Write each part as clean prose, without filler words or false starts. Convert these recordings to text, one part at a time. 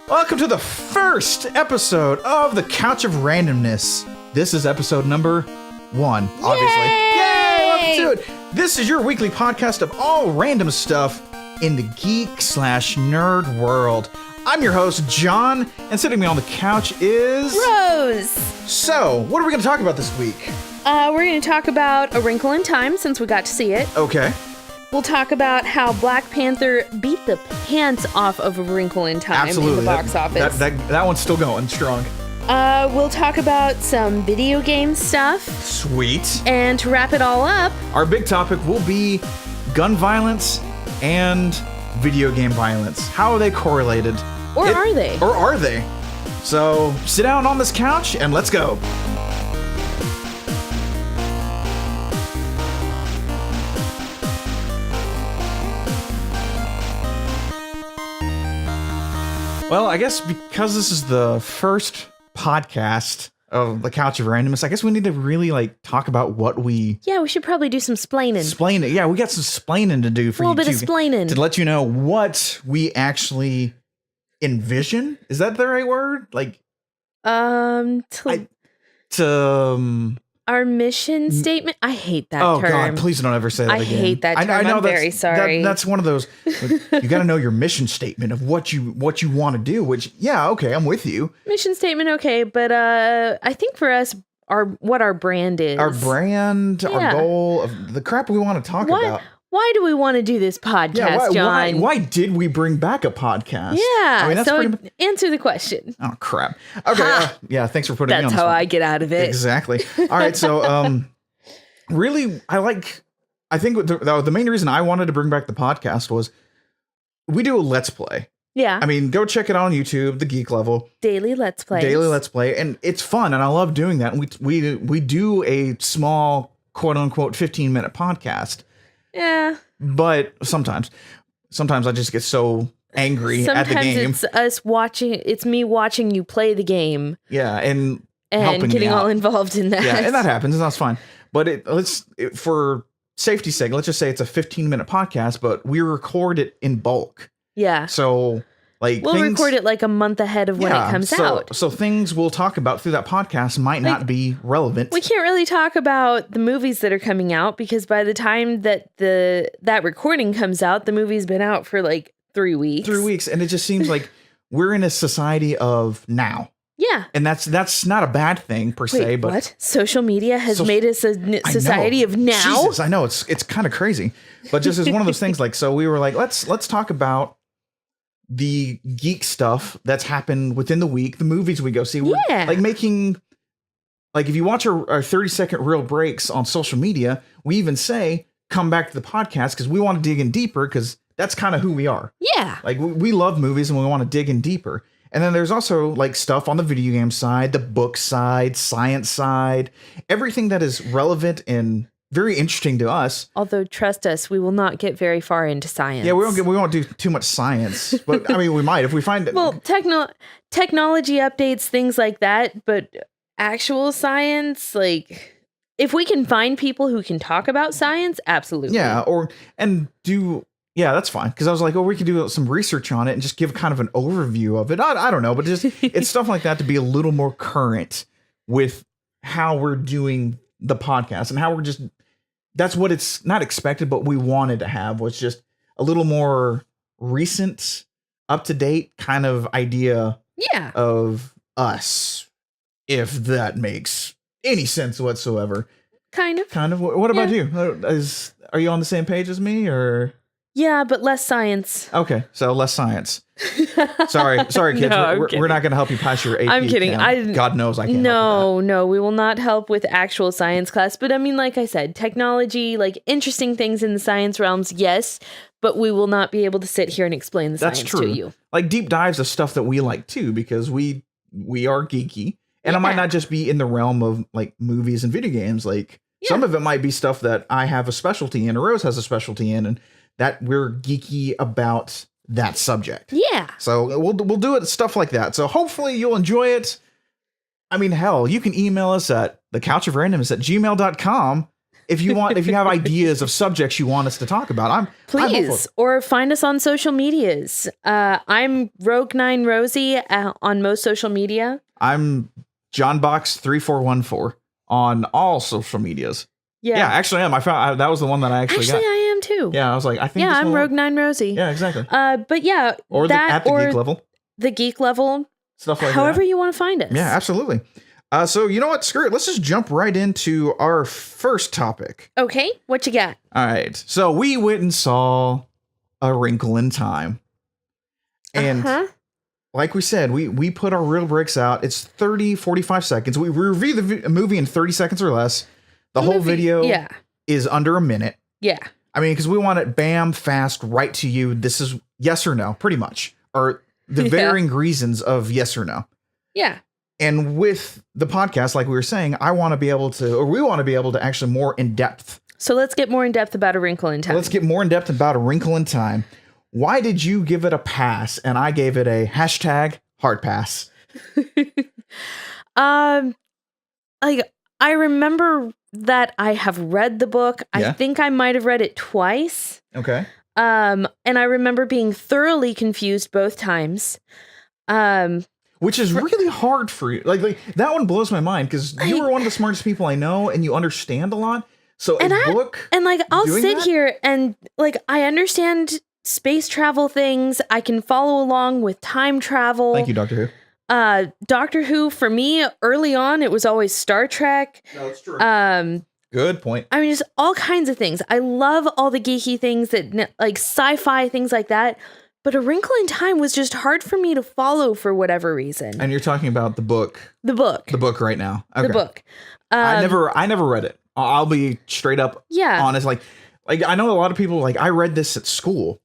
Welcome to the first episode of the Couch of Randomness. This is episode number 1, obviously. Yay! Welcome to it. This is your weekly podcast of all random stuff in the geek/nerd world. I'm your host, John, and sitting with me on the couch is... Rose! So, what are we going to talk about this week? We're going to talk about A Wrinkle in Time, since we got to see it. Okay. We'll talk about how Black Panther beat the pants off of A Wrinkle in Time in the box office. That one's still going strong. We'll talk about some video game stuff. Sweet. And to wrap it all up, our big topic will be gun violence and video game violence. How are they correlated? Or are they? Or are they? So sit down on this couch and let's go. Well, I guess because this is the first podcast of the Couch of Randomness, I guess we need to really talk about what we... Yeah, we should probably do some splaining. Splaining. Yeah, we got some splaining to do for you. A little bit of splaining. To let you know what we actually envision. Is that the right word? Our mission statement? I hate that term. Oh, God, please don't ever say that again. I hate that term. I'm very sorry. That's one of those, you got to know your mission statement of what you want to do, which, yeah, okay, I'm with you. Mission statement, okay, but I think for us, what our brand is. Our brand, our goal, of the crap we want to talk about. Why do we want to do this podcast, John? Why did we bring back a podcast? Yeah, I mean, that's answer the question. Oh, crap. Okay, yeah, thanks for putting me on That's this how one. I get out of it. Exactly. All right, so really, I think the main reason I wanted to bring back the podcast was we do a Let's Play. Yeah. I mean, go check it out on YouTube, The Geek Level. Daily Let's Play. And it's fun, and I love doing that. And we do a small, quote-unquote, 15-minute podcast. Yeah. But sometimes I just get so angry at the game. It's me watching you play the game. Yeah, and getting all involved in that. Yeah, and that happens, and that's fine. But for safety's sake, let's just say it's a 15-minute podcast, but we record it in bulk. Yeah. So we'll record it a month ahead of when it comes out. So things we'll talk about through that podcast might not be relevant. We can't really talk about the movies that are coming out because by the time that that recording comes out, the movie's been out for 3 weeks. 3 weeks, and it just seems like we're in a society of now. Yeah. And that's not a bad thing per se, but what? Social media has made us a society of now? Jesus, I know it's kind of crazy. But just as one of those things, so we were let's talk about the geek stuff that's happened within the week, the movies we go see. We're making, if you watch our 30-second reel breaks on social media, we even say, come back to the podcast because we want to dig in deeper because that's kind of who we are. Yeah. We love movies and we want to dig in deeper. And then there's also stuff on the video game side, the book side, science side, everything that is relevant and very interesting to us. Although, trust us, we will not get very far into science. Yeah, we won't do too much science, but I mean, we might if we find it. Well, technology updates, things like that, but actual science, if we can find people who can talk about science, absolutely. Yeah, yeah, that's fine. Because I was we could do some research on it and just give kind of an overview of it. I don't know, but it's stuff like that to be a little more current with how we're doing the podcast and how we're just. That's what it's not expected, but we wanted to have was just a little more recent, up to date kind of idea of us, if that makes any sense whatsoever. Kind of. What about you? Are you on the same page as me or? Yeah, but less science. Okay, so less science. Sorry, kids. No, we're not going to help you pass your AP. I'm kidding. God knows I can't. No, we will not help with actual science class. But I mean, like I said, technology, interesting things in the science realms, yes. But we will not be able to sit here and explain the science to you. Deep dives of stuff that we like too, because we are geeky, and it might not just be in the realm of movies and video games. Some of it might be stuff that I have a specialty in, or Rose has a specialty in, and that we're geeky about that subject. Yeah. So we'll do it, stuff like that. So hopefully you'll enjoy it. I mean, hell, you can email us at thecouchofrandomness@gmail.com if you have ideas of subjects you want us to talk about, I'm Please, or find us on social medias. I'm Rogue9Rosie on most social media. I'm JohnBox3414 on all social medias. Yeah, actually, I found that was the one that I actually got. I am too. Yeah, I was like, I think. Yeah, I'm Rogue9Rosie. Yeah, exactly. But yeah, or at the geek level. The geek level. Stuff like however that. you want to find us. Yeah, absolutely. So you know what? Screw it. Let's just jump right into our first topic. Okay, what you got? All right. So we went and saw A Wrinkle in Time. And like we said, we put our real bricks out. It's 30, 45 seconds. We review the movie in 30 seconds or less. The whole video is under a minute. Yeah. I mean, because we want it bam, fast, right to you. This is yes or no, pretty much. Or the varying reasons of yes or no. Yeah. And with the podcast, like we were saying, we want to be able to actually more in depth. So let's get more in depth about A Wrinkle in Time. Let's get more in depth about A Wrinkle in Time. Why did you give it a pass and I gave it a #hard pass? Like I remember that I have read the book. I think I might have read it twice. Okay. And I remember being thoroughly confused both times. Which is really hard for you. Like that one blows my mind because you were one of the smartest people I know and you understand a lot. So I'll sit here and like I understand space travel things. I can follow along with time travel. Thank you, Doctor Who. Doctor Who, for me, early on, it was always Star Trek. No, it's true. Good point. I mean, just all kinds of things. I love all the geeky things that like sci-fi, things like that. But A Wrinkle in Time was just hard for me to follow for whatever reason. And you're talking about the book. The book. The book right now. Okay. The book. I never read it. I'll be straight up honest. Like I know a lot of people, like I read this at school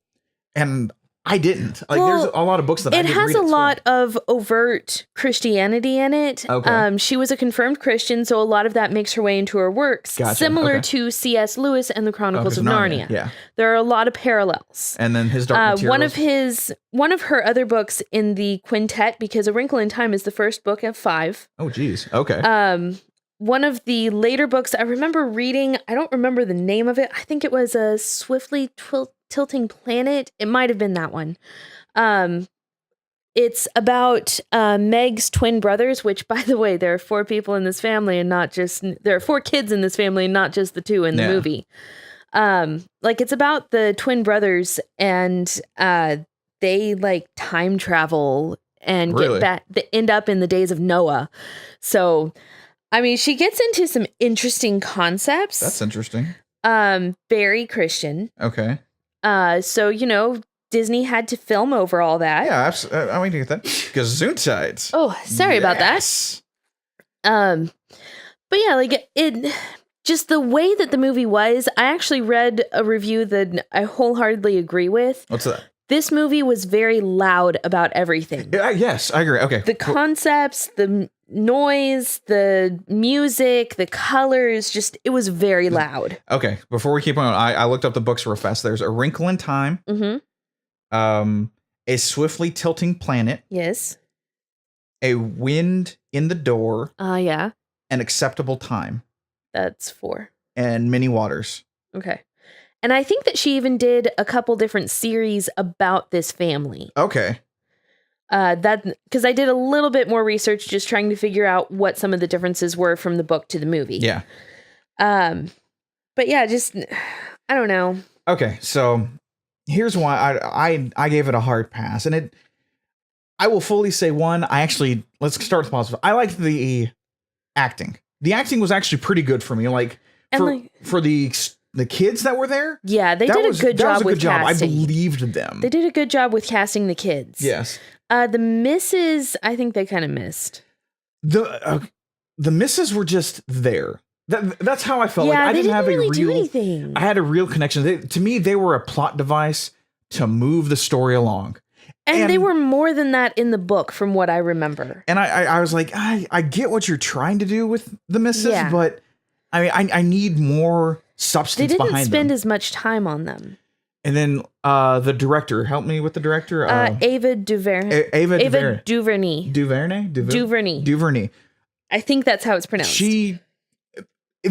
and I didn't. Like there's a lot of books that I didn't read. It has a lot of overt Christianity in it. Okay. She was a confirmed Christian, so a lot of that makes her way into her works. Gotcha. Similar to C.S. Lewis and the Chronicles of Narnia. Yeah. There are a lot of parallels. And then his Dark Materials. One of her other books in the quintet, because A Wrinkle in Time is the first book of 5. Oh, geez. Okay. One of the later books I remember reading, I don't remember the name of it. I think it was A Swiftly Tilting Planet. It might have been that one. It's about Meg's twin brothers, which, by the way, there are 4 people in this family and there are 4 kids in this family and not just the 2 in the movie. Like it's about the twin brothers and they like time travel and get back, they end up in the days of Noah. So, I mean, she gets into some interesting concepts. That's interesting. Very Christian. Okay. So, you know, Disney had to film over all that. Yeah, absolutely. I mean, to get that. Gesundheit. Oh, sorry about that. But yeah, like it, just the way that the movie was, I actually read a review that I wholeheartedly agree with. What's that? This movie was very loud about everything. Yes, I agree. Okay. The concepts, the noise, the music, the colors, just, it was very loud. Okay. Before we keep on, I looked up the books real fast. There's A Wrinkle in Time. Mm-hmm. A Swiftly Tilting Planet. Yes. A Wind in the Door. Yeah. An Acceptable Time. That's 4. And Many Waters. Okay. And I think that she even did a couple different series about this family. Okay. Because I did a little bit more research just trying to figure out what some of the differences were from the book to the movie. Yeah. But yeah, just, I don't know. Okay, so here's why I gave it a hard pass. And I will fully say let's start with positive. I liked the acting. The acting was actually pretty good for me. For the kids that were there. Yeah, they did a good job with casting. I believed them. They did a good job with casting the kids. Yes. The misses, I think they kind of missed. The misses were just there. That's how I felt. Yeah, like I didn't have really do anything. I had a real connection. To me, they were a plot device to move the story along. And they were more than that in the book, from what I remember. And I was like, I get what you're trying to do with the misses, but I mean, I need more substance behind them. They didn't spend as much time on them. And then the director, help me with the director. Ava DuVernay. Ava DuVernay. DuVernay. DuVernay. DuVernay. I think that's how it's pronounced.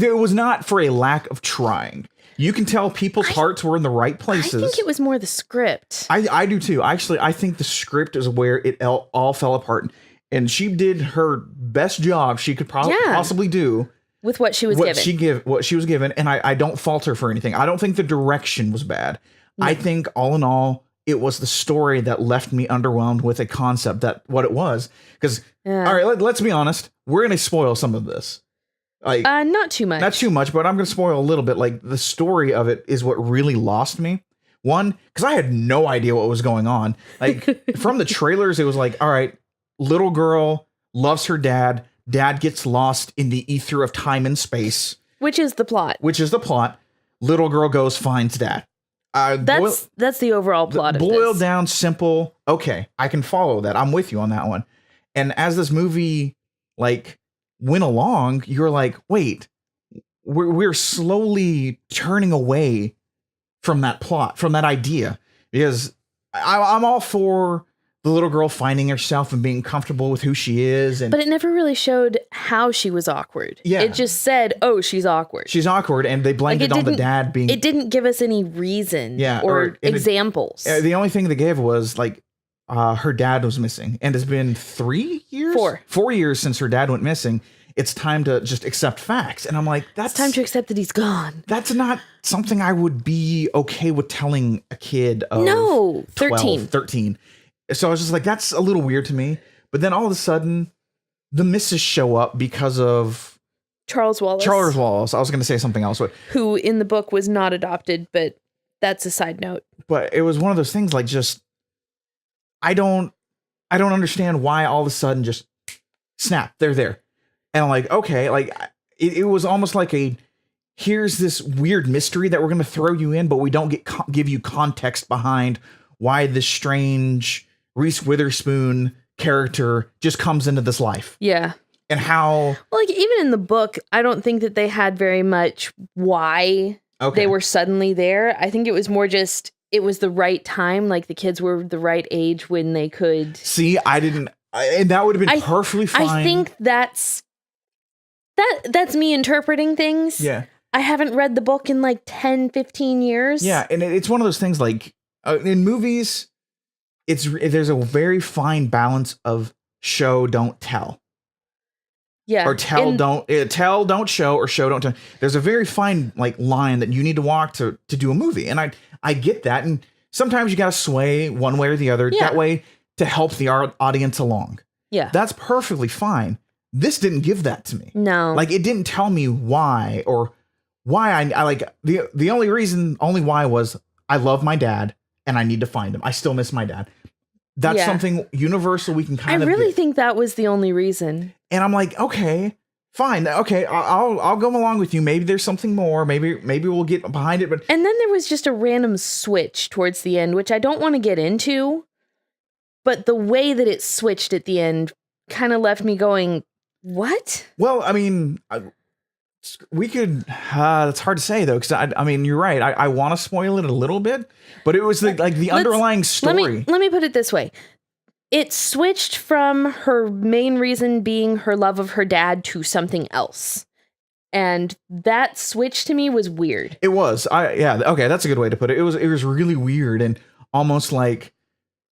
it was not for a lack of trying. You can tell people's hearts were in the right places. I think it was more the script. I do too. Actually, I think the script is where it all fell apart. And she did her best job she could possibly do with what she was given. What she was given. And I don't fault her for anything. I don't think the direction was bad. No. I think all in all, it was the story that left me underwhelmed with a concept that what it was. Because, all right, let's be honest. We're going to spoil some of this. Like, not too much. Not too much, but I'm going to spoil a little bit. Like, the story of it is what really lost me. One, because I had no idea what was going on. Like, from the trailers, it was like, all right, little girl loves her dad. Dad gets lost in the ether of time and space. Which is the plot. Little girl goes, finds dad. That's the overall plot of this. Boiled down, simple. Okay, I can follow that. I'm with you on that one. And as this movie, like, went along, you're like, wait, we're slowly turning away from that plot, from that idea, because I'm all for the little girl finding herself and being comfortable with who she is. But it never really showed how she was awkward. Yeah. It just said, oh, she's awkward. She's awkward. And they blamed it on the dad being... It didn't give us any reason or examples. The only thing they gave was like, her dad was missing. And it's been 3 years? 4 years since her dad went missing. It's time to just accept facts. And I'm like, it's time to accept that he's gone. That's not something I would be okay with telling a kid of 13. So I was just like, that's a little weird to me. But then all of a sudden, the misses show up because of Charles Wallace. I was going to say something else. Who in the book was not adopted, but that's a side note. But it was one of those things like just, I don't understand why all of a sudden just snap, they're there. And I'm like, okay, like it was almost like here's this weird mystery that we're going to throw you in, but we don't give you context behind why this strange Reese Witherspoon character just comes into this life. Yeah. And how... Well, like, even in the book, I don't think that they had very much why they were suddenly there. I think it was more just, it was the right time. Like, the kids were the right age when they could... See, and that would have been perfectly fine. I think that's me interpreting things. Yeah. I haven't read the book in like 10, 15 years. Yeah, and it's one of those things like, in movies, there's a very fine balance of show, don't tell. Yeah. Or tell, don't show, or show, don't tell. There's a very fine like line that you need to walk to do a movie. And I get that. And sometimes you got to sway one way or the other. That way to help the audience along. Yeah. That's perfectly fine. This didn't give that to me. No. Like, it didn't tell me why I like the only why was I love my dad and I need to find him. I still miss my dad. That's something universal we can kind of... I really think that was the only reason. And I'm like, okay, fine. Okay, I'll go along with you. Maybe there's something more. Maybe we'll get behind it. But and then there was just a random switch towards the end, which I don't want to get into. But the way that it switched at the end kind of left me going, what? Well, I mean... we could, it's hard to say though, because I mean, you're right. I want to spoil it a little bit, but it was the underlying story. Let me put it this way. It switched from her main reason being her love of her dad to something else. And that switch to me was weird. It was. Okay, that's a good way to put it. It was really weird and almost like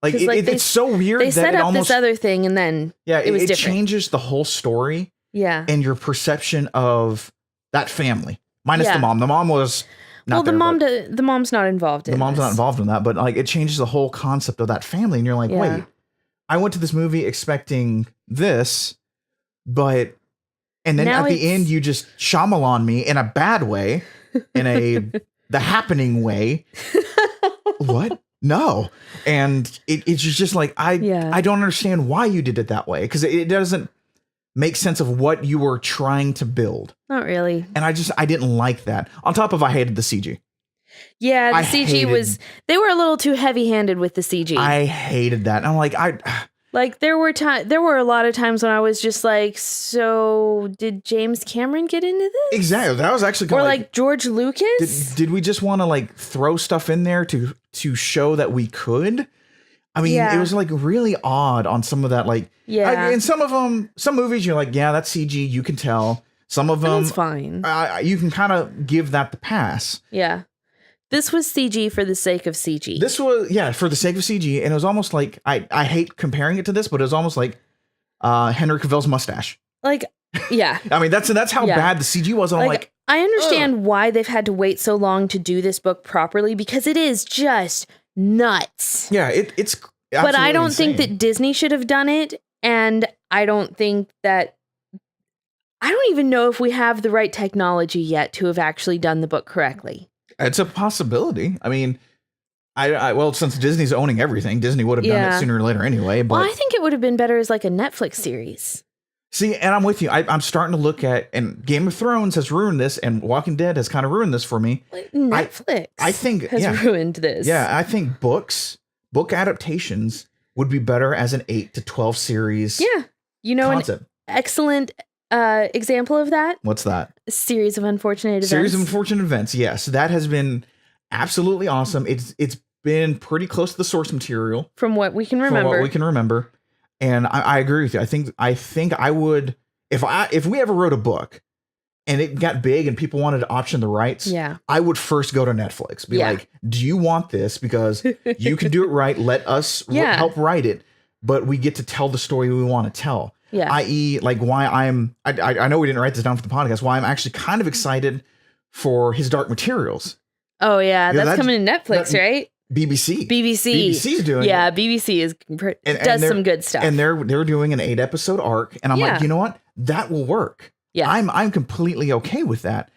it's so weird they that set it up almost, this other thing and then it was different. Changes the whole story. Yeah. And your perception of that family, minus the mom. The mom was not the mom's not involved in the mom's not involved in that, but like it changes the whole concept of that family. And you're like, wait, I went to this movie expecting this, and then now at the end you just Shyamalan me in a bad way, in the happening way. What? No. And it's just like, I don't understand why you did it that way. Because it doesn't make sense of what you were trying to build. Not really. And I didn't like that. On top of, I hated the CG. Yeah, the CG they were a little too heavy-handed with the CG. I hated that. And I'm like, there were a lot of times when I was just like, so did James Cameron get into this? Exactly. That was actually kind of like George Lucas. Did we just want to like throw stuff in there to show that we could? I mean, it was like really odd on some of that. Like, and some of them, some movies, you're like, yeah, that's CG. You can tell. Some of them, That's fine. You can kind of give that the pass. Yeah. This was CG for the sake of CG. This was, for the sake of CG. And it was almost like, I hate comparing it to this, but it was almost like Henry Cavill's mustache. Like, yeah. I mean, that's how bad the CG was. And I'm like, I understand why they've had to wait so long to do this book properly, because it is just nuts. Yeah, it's but I don't insane. think that Disney should have done it. And I don't even know if we have the right technology yet to have actually done the book correctly. It's a possibility. I mean, well, since Disney's owning everything, Disney would have done it sooner or later anyway. But I think it would have been better as like a Netflix series. See, and I'm with you. I'm starting to look at, and Game of Thrones has ruined this, and Walking Dead has kind of ruined this for me. Netflix I think has ruined this. Yeah, I think book adaptations would be better as an 8 to 12 series. Yeah. You know, concept. An excellent example of that? What's that? A Series of Unfortunate Events. Series of Unfortunate Events. Yes, that has been absolutely awesome. It's been pretty close to the source material. From what we can remember. And I agree with you. I think I would, if we ever wrote a book and it got big and people wanted to option the rights, I would first go to Netflix. Be like, do you want this? Because you can do it right. Let us help write it, but we get to tell the story we want to tell. Yeah. I.e., like why I know we didn't write this down for the podcast, why I'm actually kind of excited for his Dark Materials. Oh yeah, that's coming to Netflix, right? BBC's doing it. Yeah, BBC does some good stuff. And they're doing an 8-episode arc. And I'm like, you know what? That will work. Yeah. I'm completely okay with that.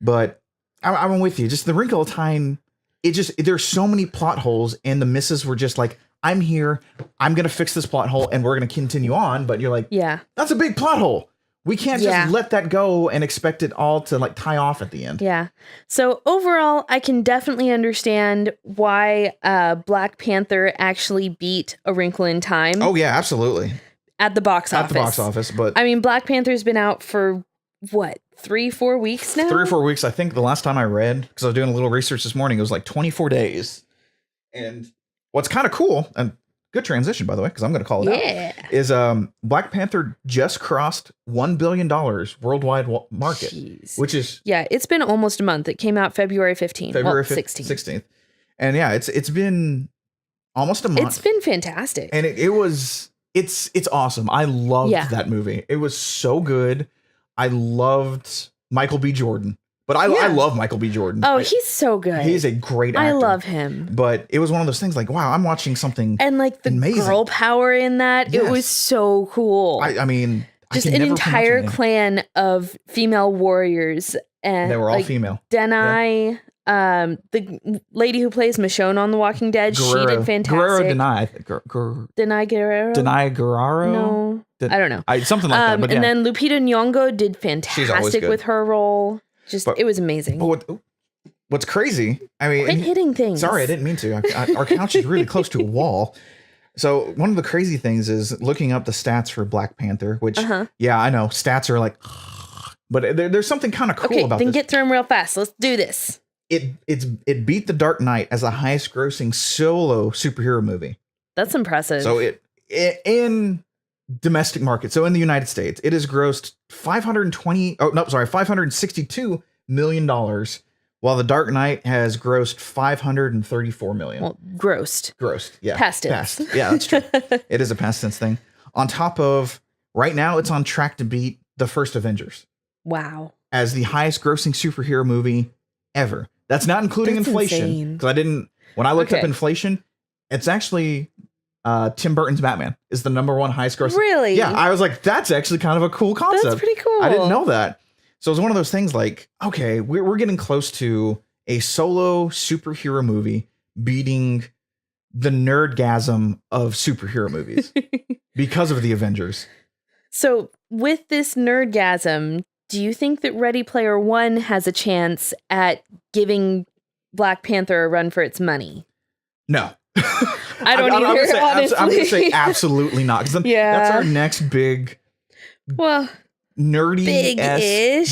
But I'm with you. Just The Wrinkle of Time, there's so many plot holes, and the misses were just like, I'm here, I'm gonna fix this plot hole, and we're gonna continue on. But you're like, that's a big plot hole. We can't just let that go and expect it all to like tie off at the end. Yeah. So overall, I can definitely understand why Black Panther actually beat A Wrinkle in Time. Oh yeah, absolutely. At the box office. But I mean, Black Panther's been out for what, 3-4 weeks now? 3 or 4 weeks. I think the last time I read, because I was doing a little research this morning, it was like 24 days. And what's kind of cool, and good transition, by the way, because I'm going to call it out, is Black Panther just crossed $1 billion worldwide market. Jeez. Which is... Yeah, it's been almost a month. It came out February 15th. February 16th. And yeah, it's been almost a month. It's been fantastic. And it's awesome. I loved that movie. It was so good. I loved Michael B. Jordan. But I love Michael B. Jordan. Oh, he's so good. He's a great actor. I love him. But it was one of those things like, wow, I'm watching something and like the amazing. Girl power in that, it was so cool. I mean, just an entire clan of female warriors, and they were all female. Denai, the lady who plays Michonne on The Walking Dead, she did fantastic. Denai Guerrero. Denai Guerrero. No, I don't know. Something like that. But and then Lupita Nyong'o did fantastic with her role. It was amazing. What's crazy? I mean, quit hitting things. Sorry, I didn't mean to. Our couch is really close to a wall. So one of the crazy things is looking up the stats for Black Panther, which, yeah, I know stats are like, but there's something kind of cool about this. Then get through them real fast. Let's do this. It beat The Dark Knight as the highest grossing solo superhero movie. That's impressive. So in domestic market, so in the United States, it has grossed $562 million, while The Dark Knight has grossed $534 million. Well, grossed, yeah. Past tense. Yeah, that's true. It is a past tense thing. On top of, right now, it's on track to beat the first Avengers. Wow. As the highest grossing superhero movie ever. That's not including inflation. Because when I looked up inflation, it's actually... Tim Burton's Batman is the #1 highest grossing. Really? Yeah, I was like, that's actually kind of a cool concept. That's pretty cool. I didn't know that. So it was one of those things like, okay, we're getting close to a solo superhero movie beating the nerdgasm of superhero movies because of the Avengers. So with this nerdgasm, do you think that Ready Player One has a chance at giving Black Panther a run for its money? No. I don't either, honestly. I'm going to say absolutely not. Because that's our next big, nerdy,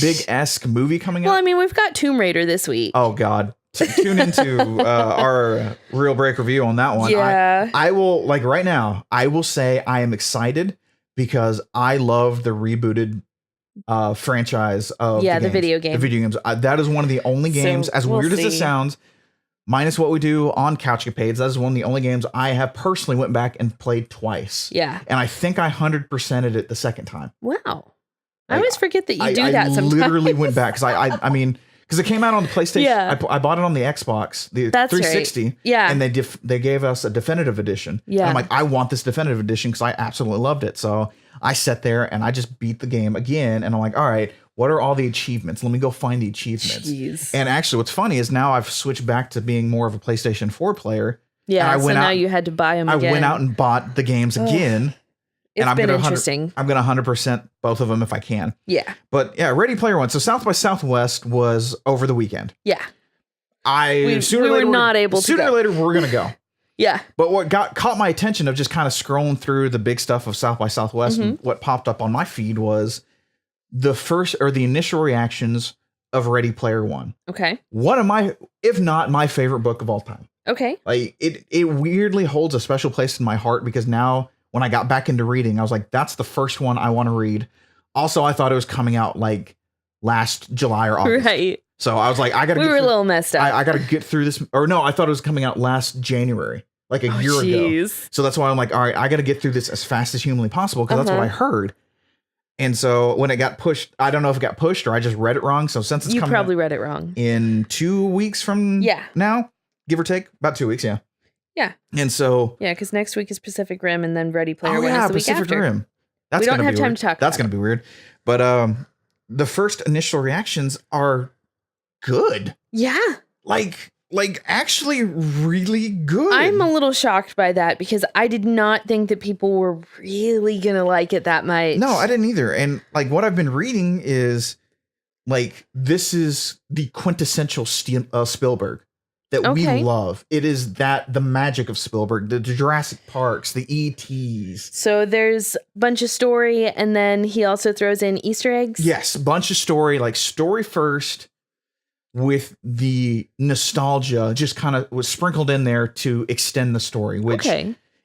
big-esque movie coming out. Well, I mean, we've got Tomb Raider this week. Oh, God. Tune into our Real Break review on that one. Yeah. I will, like right now, I will say I am excited because I love the rebooted franchise of the games. video game. The video games. That is one of the only games, as weird as it sounds, minus what we do on Couchcapades, that is one of the only games I have personally went back and played twice. Yeah. And I think I 100%ed it the second time. Wow. I always forget that you do that sometimes. I literally went back because I mean, because it came out on the PlayStation. Yeah. I bought it on the Xbox, the That's 360. Right. Yeah. And they gave us a definitive edition. Yeah. And I'm like, I want this definitive edition because I absolutely loved it. So I sat there and I just beat the game again. And I'm like, all right, what are all the achievements? Let me go find the achievements. Jeez. And actually, what's funny is now I've switched back to being more of a PlayStation 4 player. Yeah. So now you had to buy them again. I went out and bought the games again. It's been interesting. I'm going to 100% both of them if I can. Yeah. But yeah, Ready Player One. So South by Southwest was over the weekend. Yeah. We were not able to go. Sooner or later, we're going to go. Yeah. But what caught my attention of just kind of scrolling through the big stuff of South by Southwest, and what popped up on my feed was the initial reactions of Ready Player One. Okay. One of my, if not my favorite book of all time. Okay. Like it weirdly holds a special place in my heart because now when I got back into reading, I was like, that's the first one I want to read. Also, I thought it was coming out like last July or August. Right. So I was like, we were a little messed up. I got to get through this. Or no, I thought it was coming out last January, like a year ago. So that's why I'm like, all right, I got to get through this as fast as humanly possible because that's what I heard. And so when it got pushed, I don't know if it got pushed or I just read it wrong. So since it's you coming probably read it wrong in 2 weeks from now, give or take about 2 weeks. Yeah. Yeah. And so. Yeah. Because next week is Pacific Rim and then Ready Player One is the Pacific week after. Rim. We don't have time to talk about That's going to be weird. But the first initial reactions are good. Yeah. Like actually really good. I'm a little shocked by that because I did not think that people were really going to like it that much. No, I didn't either. And like what I've been reading is like this is the quintessential Spielberg that we love. It is the magic of Spielberg, the Jurassic Parks, the ETs. So there's a bunch of story and then he also throws in Easter eggs. Yes, a bunch of story, like story first, with the nostalgia just kind of was sprinkled in there to extend the story, which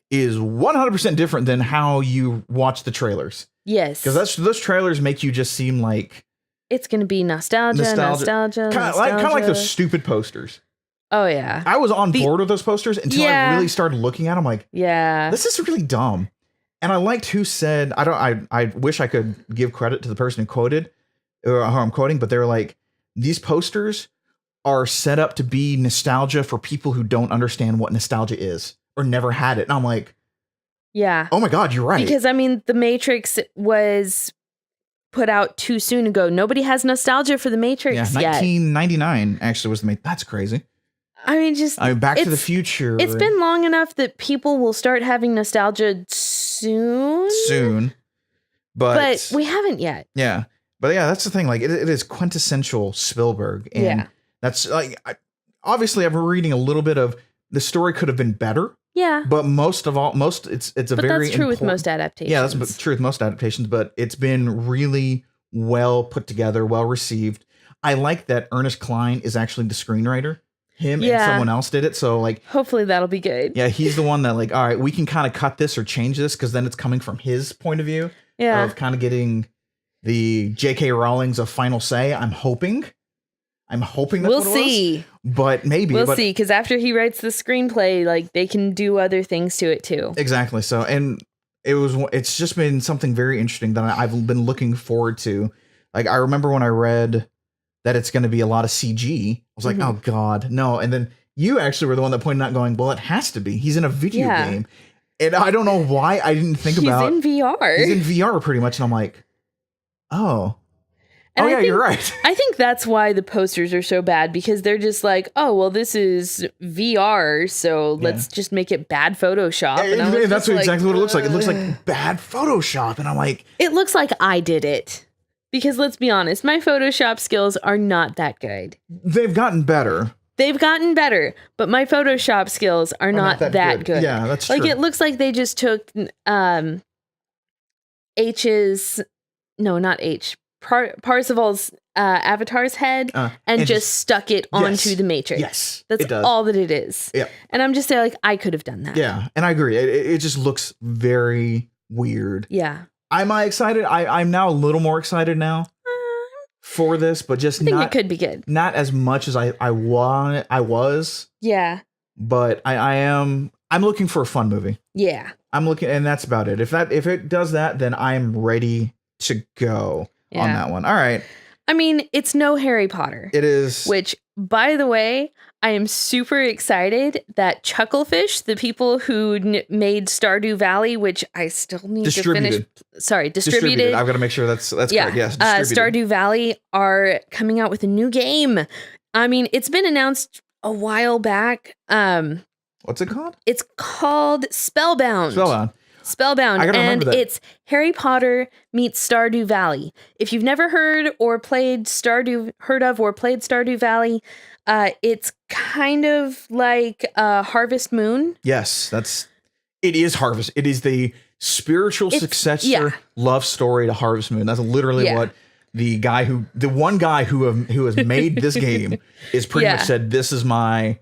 is 100% different than how you watch the trailers. Yes. Because those trailers make you just seem like it's going to be nostalgia. Kind of like those stupid posters. Oh, yeah. I was on board with those posters until I really started looking at them like, this is really dumb. And I liked who said, I wish I could give credit to the person who quoted, or who I'm quoting, but they were like, these posters are set up to be nostalgia for people who don't understand what nostalgia is or never had it. And I'm like, oh my God, you're right. Because I mean, The Matrix was put out too soon ago. Nobody has nostalgia for The Matrix yet. 1999 actually was the Matrix. That's crazy. I mean, Back to the Future. It's been long enough that people will start having nostalgia soon. But we haven't yet. Yeah. But yeah, that's the thing. Like it is quintessential Spielberg. And that's like, obviously I've been reading a little bit of the story could have been better. Yeah. But it's a very that's true with most adaptations. Yeah, that's true with most adaptations, but it's been really well put together, well received. I like that Ernest Cline is actually the screenwriter. Him and someone else did it. So like, hopefully that'll be good. Yeah. He's the one that like, all right, we can kind of cut this or change this. Cause then it's coming from his point of view of kind of getting the J.K. Rowling's a final say. I'm hoping that's we'll see. But maybe we'll see. Cause after he writes the screenplay, like they can do other things to it too. Exactly. So, and it's just been something very interesting that I've been looking forward to. Like, I remember when I read that it's going to be a lot of CG. I was like, oh God, no. And then you actually were the one that pointed out going, well, it has to be. He's in a video game. And I don't know why I didn't think about. He's in VR. He's in VR pretty much. And I'm like, oh. You're right. I think that's why the posters are so bad because they're just like, oh, well, this is VR. So let's just make it bad Photoshop. And that's exactly what it looks like. It looks like bad Photoshop. And I'm like, it looks like I did it. Because let's be honest, my Photoshop skills are not that good. They've gotten better. But my Photoshop skills are not that good. Yeah, that's true. Like, it looks like they just took Parzival's Avatar's head and just stuck it onto the Matrix. Yes, that's all that it is. Yeah, and I'm just saying, like, I could have done that. Yeah, and I agree. It just looks very weird. Yeah. Am I excited? I'm now a little more excited now for this, but just I think not, it could be good. Not as much as I was. Yeah. But I'm looking for a fun movie. Yeah. I'm looking, and that's about it. If it does that, then I'm ready to go on that one. All right. I mean, it's no Harry Potter. It is. Which, by the way, I am super excited that Chucklefish, the people who made Stardew Valley, which I still need to finish. Sorry, distributed. I've got to make sure that's correct. Yes, Stardew Valley are coming out with a new game. I mean, it's been announced a while back. What's it called? It's called Spellbound. Spellbound. I gotta remember that. It's Harry Potter meets Stardew Valley. If you've never heard of or played Stardew Valley, it's kind of like Harvest Moon. Yes, it is Harvest. It is the spiritual successor love story to Harvest Moon. That's literally what the one guy who has made this game is pretty much said, this is my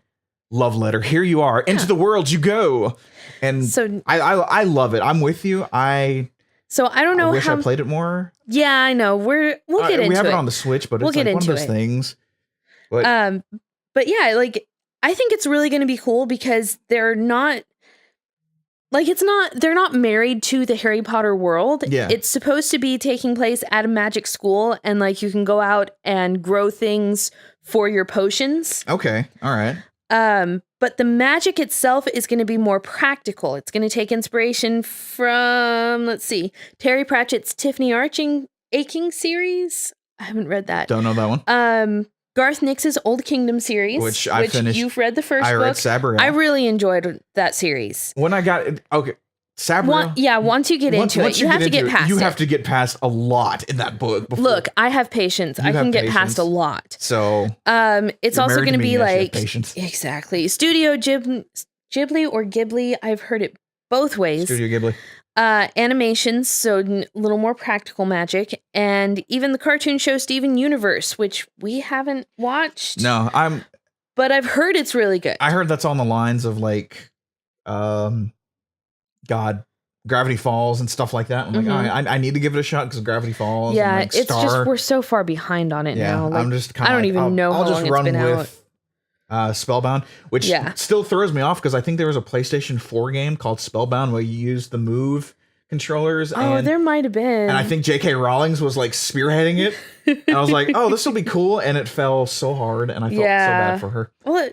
love letter. Here you are. Into the world you go. And so I love it. I'm with you. I don't know. I wish I played it more. Yeah, I know. We'll get into it. We have it on the Switch, but it's like one of those things. But yeah, like I think it's really going to be cool because they're not married to the Harry Potter world. Yeah. It's supposed to be taking place at a magic school, and like you can go out and grow things for your potions. Okay. All right. But the magic itself is going to be more practical. It's going to take inspiration from, Terry Pratchett's Tiffany Aching series. I haven't read that. Don't know that one. Garth Nix's Old Kingdom series, which I finished. You've read the first book. I read Sabriel. I really enjoyed that series. When I got it, okay. Sabriel. Once you get into it, you have to get past it. You have to get past a lot in that book. Look, I have patience. I can get past a lot. So, it's also going to be like patience. Exactly. Studio Ghibli or Ghibli. I've heard it both ways. Studio Ghibli. Animations, so a little more practical magic, and even the cartoon show Steven Universe, which we haven't watched. No, but I've heard it's really good. I heard that's on the lines of like, Gravity Falls and stuff like that. I'm like, I need to give it a shot because Gravity Falls. Yeah, and like it's just we're so far behind on it now. Like, I'm just I don't even know how long it's been out. Spellbound, which still throws me off because I think there was a PlayStation 4 game called Spellbound where you use the Move controllers. Oh, there might have been. And I think J.K. Rowlings was like spearheading it. And I was like, oh, this will be cool. And it fell so hard, and I felt so bad for her. Well,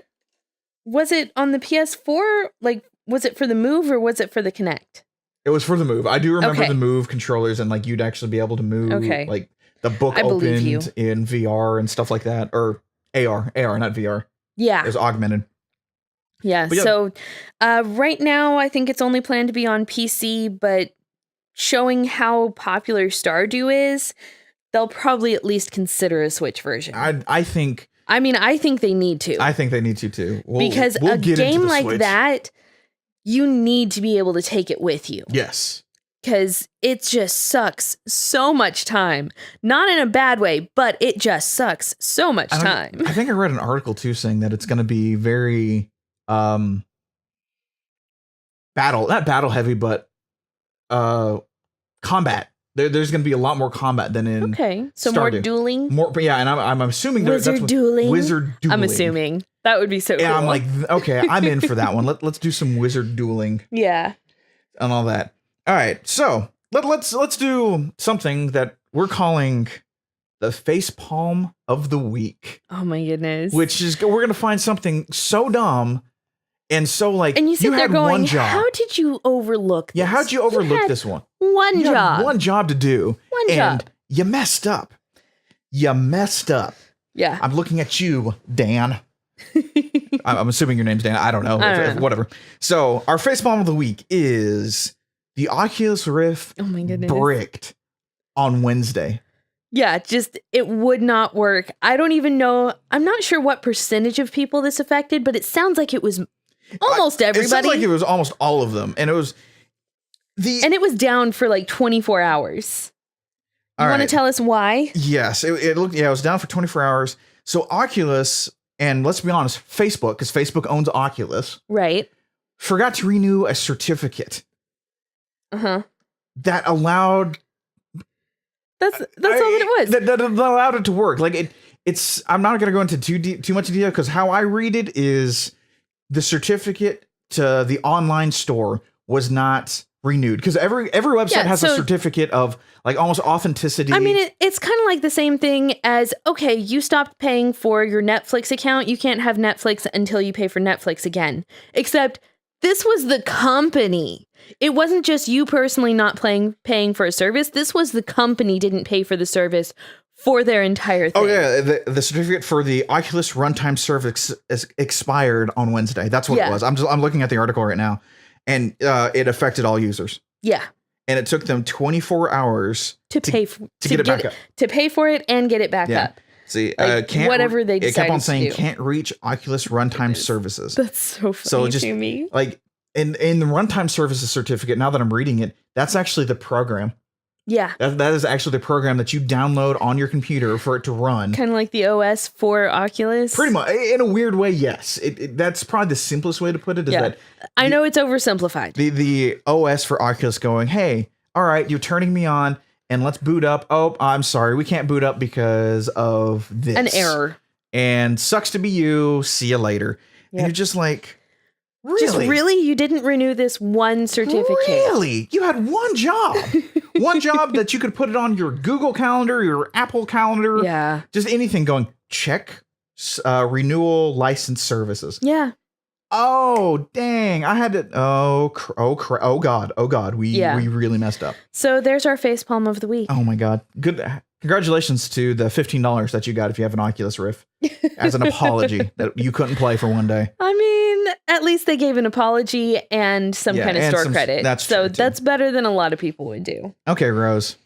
was it on the PS4? Like, was it for the Move or was it for the Kinect? It was for the Move. I do remember the Move controllers, and like you'd actually be able to move. Like the book opened in VR and stuff like that, or AR, not VR. Yeah, it was augmented. Yeah. So right now, I think it's only planned to be on PC, but showing how popular Stardew is, they'll probably at least consider a Switch version. I think. I mean, I think they need to. I think they need to too. Because a game like that, you need to be able to take it with you. Yes. Because it just sucks so much time. Not in a bad way, but it just sucks so much time. I think I read an article too saying that it's going to be very not battle heavy, but combat. There's going to be a lot more combat than in so Stardew. More dueling. And I'm assuming wizard dueling. Wizard dueling. I'm assuming that would be so cool. And I'm like, okay, I'm in for that one. Let's do some wizard dueling. Yeah. And all that. All right, so let's do something that we're calling the facepalm of the week. Oh my goodness! Which is we're gonna find something so dumb and so like and you had going, one job. How did you overlook this? Yeah, how'd you overlook this one? One job. Had one job to do. And you messed up. Yeah. I'm looking at you, Dan. I'm assuming your name's Dan. I don't know. Whatever. So our facepalm of the week is the Oculus Rift bricked on Wednesday. Yeah, just it would not work. I don't even know. I'm not sure what percentage of people this affected, but it sounds like it was almost everybody. It sounds like it was almost all of them. And it was and it was down for like 24 hours. You want to tell us why? Yes, it was down for 24 hours. So Oculus, and let's be honest, Facebook, because Facebook owns Oculus. Right. Forgot to renew a certificate. Uh-huh. That allowed That's all that it was. That allowed it to work. Like it's. I'm not going to go into too much detail because how I read it is the certificate to the online store was not renewed because every website has a certificate of like almost authenticity. I mean, it's kind of like the same thing as, okay, you stopped paying for your Netflix account. You can't have Netflix until you pay for Netflix again. Except this was the company. It wasn't just you personally not paying for a service. This was the company didn't pay for the service for their entire thing. Oh yeah, the certificate for the Oculus runtime service expired on Wednesday. That's what it was. I'm looking at the article right now, and it affected all users. Yeah. And it took them 24 hours to get it back up. To pay for it and get it back up. See, whatever they decided to do. It kept on saying can't reach Oculus runtime services. That's so funny to me. Like in the runtime services certificate, now that I'm reading it, that's actually the program. Yeah. That is actually the program that you download on your computer for it to run. Kind of like the OS for Oculus. Pretty much. In a weird way, yes. That's probably the simplest way to put it. Is that I know it's oversimplified. The OS for Oculus going, hey, all right, you're turning me on and let's boot up. Oh, I'm sorry. We can't boot up because of this. An error. And sucks to be you. See you later. Yep. And you're just like, really? Just really? You didn't renew this one certificate? Really? You had one job. One job that you could put it on your Google Calendar, your Apple Calendar. Yeah. Just anything going, check renewal license services. Yeah. Oh, dang. I had to. Oh God. We really messed up. So there's our facepalm of the week. Oh, my God. Good. Congratulations to the $15 that you got if you have an Oculus Rift as an apology that you couldn't play for one day. I mean, at least they gave an apology and some kind of store credit. That's better than a lot of people would do. Okay, Rose.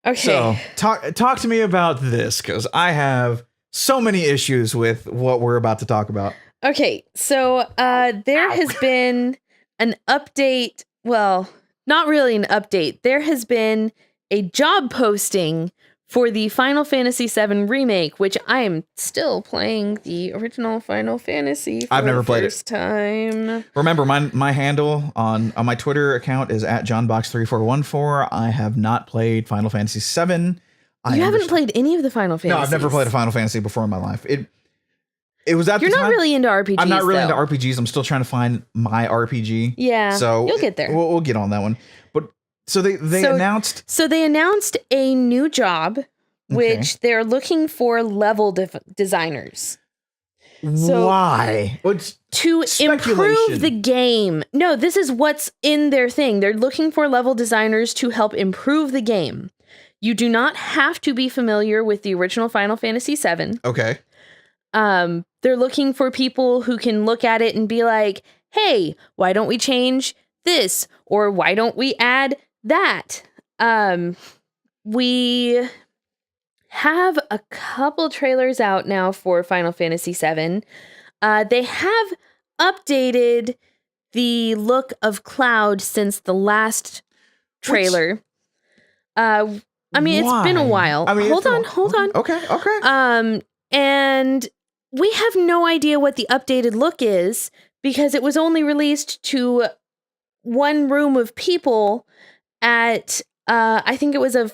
Okay. So talk to me about this because I have so many issues with what we're about to talk about. Okay, so there has been an update. Well, not really an update. There has been a job posting for the Final Fantasy VII Remake, which I am still playing the original Final Fantasy for I've never played first time. Remember, my handle on my Twitter account is @JohnBox3414. I have not played Final Fantasy VII. You haven't played any of the Final Fantasies? No, I've never played a Final Fantasy before in my life. It was at You're the not time, really into RPGs. I'm not really into RPGs. I'm still trying to find my RPG. Yeah, so you'll get there. We'll get on that one. But so they announced. So they announced a new job, which they're looking for level designers. So why? To improve the game. No, this is what's in their thing. They're looking for level designers to help improve the game. You do not have to be familiar with the original Final Fantasy VII. Okay. They're looking for people who can look at it and be like, hey, why don't we change this? Or why don't we add that? We have a couple trailers out now for Final Fantasy VII. They have updated the look of Cloud since the last trailer. I mean, it's been a while. I mean, hold on. Okay. And we have no idea what the updated look is because it was only released to one room of people at, I think it was a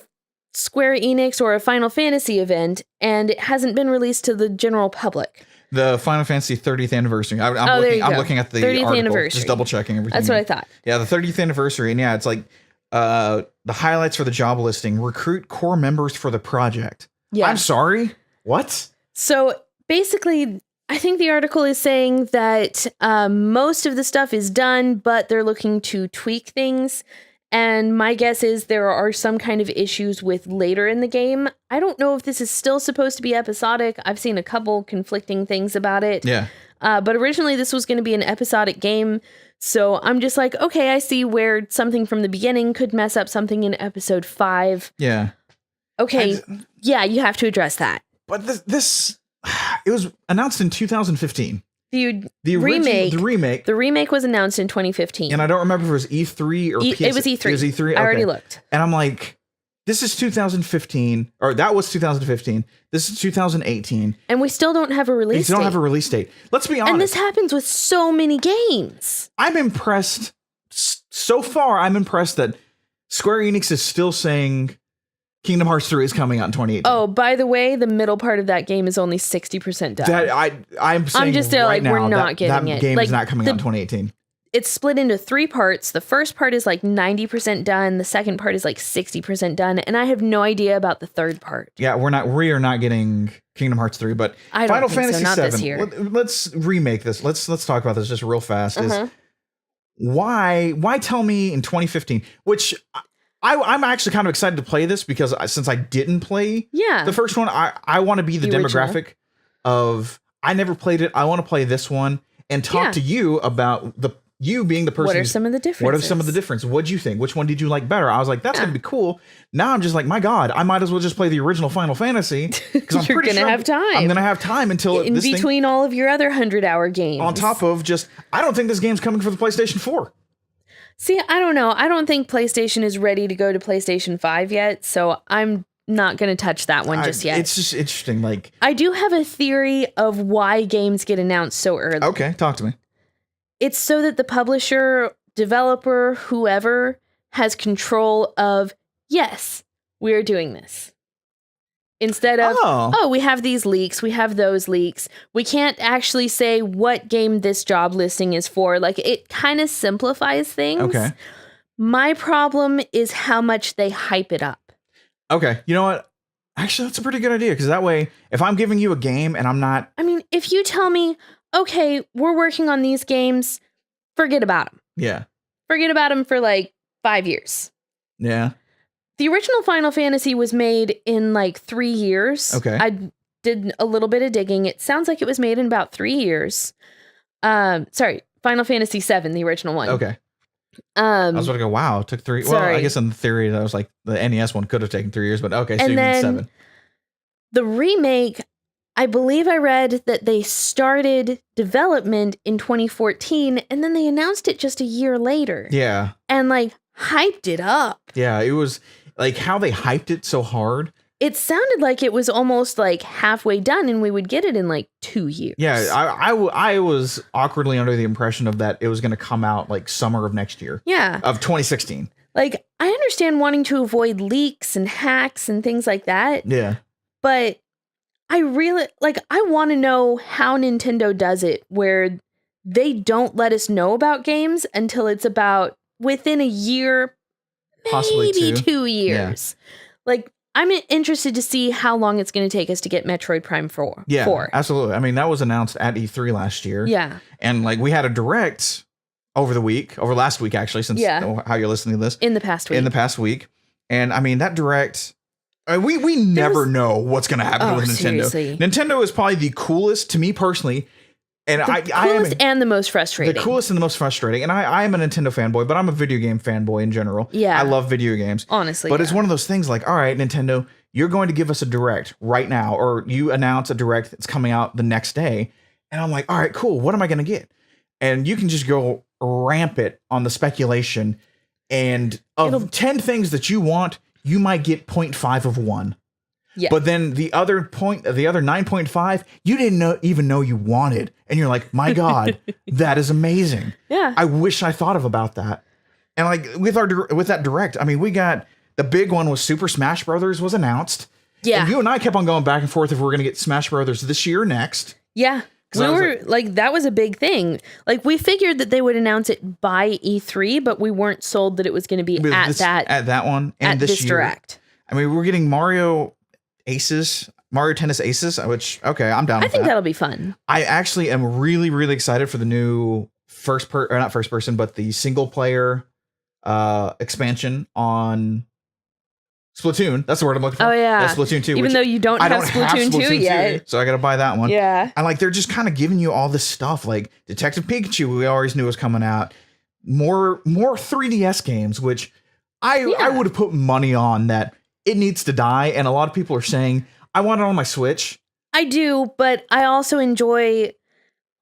Square Enix or a Final Fantasy event, and it hasn't been released to the general public. The Final Fantasy 30th anniversary. I'm looking at the 30th article, anniversary. Just double checking everything. That's what I thought. Yeah, the 30th anniversary, and it's like the highlights for the job listing: recruit core members for the project. Yeah. I'm sorry. What? So basically, I think the article is saying that most of the stuff is done, but they're looking to tweak things. And my guess is there are some kind of issues with later in the game. I don't know if this is still supposed to be episodic. I've seen a couple conflicting things about it. Yeah. But originally this was going to be an episodic game. So I'm just like, okay, I see where something from the beginning could mess up something in episode 5. Yeah. Okay. Yeah, you have to address that. But this it was announced in 2015. The remake was announced in 2015. And I don't remember if it was E3 or PS. It was E3. It was E3. Okay. I already looked. And I'm like, this is 2015, or that was 2015. This is 2018. And we still don't have a release date. We don't have a release date. Let's be honest. And this happens with so many games. I'm impressed. So far, I'm impressed that Square Enix is still saying, Kingdom Hearts 3 is coming out in 2018. Oh, by the way, the middle part of that game is only 60% done. I'm saying just there, right like, now, we're not getting that it. game Like, is not coming out in 2018. It's split into 3 parts. The first part is like 90% done. The second part is like 60% done. And I have no idea about the third part. Yeah, we are not getting Kingdom Hearts 3, but I don't Final think Fantasy so, not 7. this year. Let's remake this. Let's talk about this just real fast. Is why tell me in 2015, which I'm actually kind of excited to play this because since I didn't play the first one, I want to be the demographic of I never played it. I want to play this one and talk to you about you being the person. What are some of the differences? What are some of the differences? What'd you think? Which one did you like better? I was like, that's going to be cool. Now I'm just like, my God, I might as well just play the original Final Fantasy. Because You're going to have time. I'm going to have time until in between all of your other 100-hour games. On top of I don't think this game's coming for the PlayStation 4. See, I don't know. I don't think PlayStation is ready to go to PlayStation 5 yet. So I'm not going to touch that one just yet. It's just interesting. Like, I do have a theory of why games get announced so early. Okay, talk to me. It's so that the publisher, developer, whoever has control of, yes, we're doing this. Instead of, we have these leaks, we have those leaks. We can't actually say what game this job listing is for. Like, it kind of simplifies things. Okay. My problem is how much they hype it up. Okay. You know what? Actually, that's a pretty good idea because that way, if I'm giving you a game and I'm not... I mean, if you tell me, okay, we're working on these games, forget about them. Yeah. Forget about them for like 5 years. Yeah. The original Final Fantasy was made in like 3 years. Okay. I did a little bit of digging. It sounds like it was made in about 3 years. Sorry, Final Fantasy 7, the original one. Okay. I was about to go, wow, it took 3. Sorry. Well, I guess in theory, that was like the NES one could have taken 3 years, but okay, so you mean 7. The remake, I believe I read that they started development in 2014 and then they announced it just a year later. Yeah. And like hyped it up. Yeah, it was like how they hyped it so hard. It sounded like it was almost like halfway done and we would get it in like 2 years. Yeah, I was awkwardly under the impression of that it was going to come out like summer of next year. Yeah. Of 2016. Like, I understand wanting to avoid leaks and hacks and things like that. Yeah. But I really, like, I want to know how Nintendo does it where they don't let us know about games until it's about within a year, possibly maybe 2 years. Yeah. Like, I'm interested to see how long it's going to take us to get Metroid Prime 4. Yeah, absolutely. I mean, that was announced at E3 last year. Yeah. And like we had a direct over last week, actually, since how you're listening to this. In the past week. And I mean, that direct, we never know what's going to happen with Nintendo. Seriously. Nintendo is probably the coolest to me personally. And and the most frustrating. The coolest and the most frustrating. And I am a Nintendo fanboy, but I'm a video game fanboy in general. Yeah. I love video games. Honestly. But it's one of those things like, all right, Nintendo, you're going to give us a direct right now, or you announce a direct that's coming out the next day. And I'm like, all right, cool. What am I going to get? And you can just go rampant on the speculation. And of 10 things that you want, you might get 0.5 of one. Yeah. But then the other 9.5, you didn't even know you wanted. And you're like, my God, that is amazing. Yeah. I wish I thought about that. And like with that direct, I mean, we got the big one was Super Smash Brothers was announced. Yeah. And you and I kept on going back and forth if we're going to get Smash Brothers this year or next. Yeah. We were like, that was a big thing. Like, we figured that they would announce it by E3, but we weren't sold that it was going to be at that one and at this year. Direct. I mean, we're getting Mario Tennis Aces, which, okay, I'm down with that. I think that'll be fun. I actually am really, really excited for the new not first person, but the single player expansion on Splatoon. That's the word I'm looking for. Oh, yeah. Splatoon 2. Even though you don't have Splatoon 2 yet. So I got to buy that one. Yeah. And like, they're just kind of giving you all this stuff. Like Detective Pikachu, we always knew was coming out. More 3DS games, which I would have put money on that. It needs to die, and a lot of people are saying, I want it on my Switch. I do, but I also enjoy...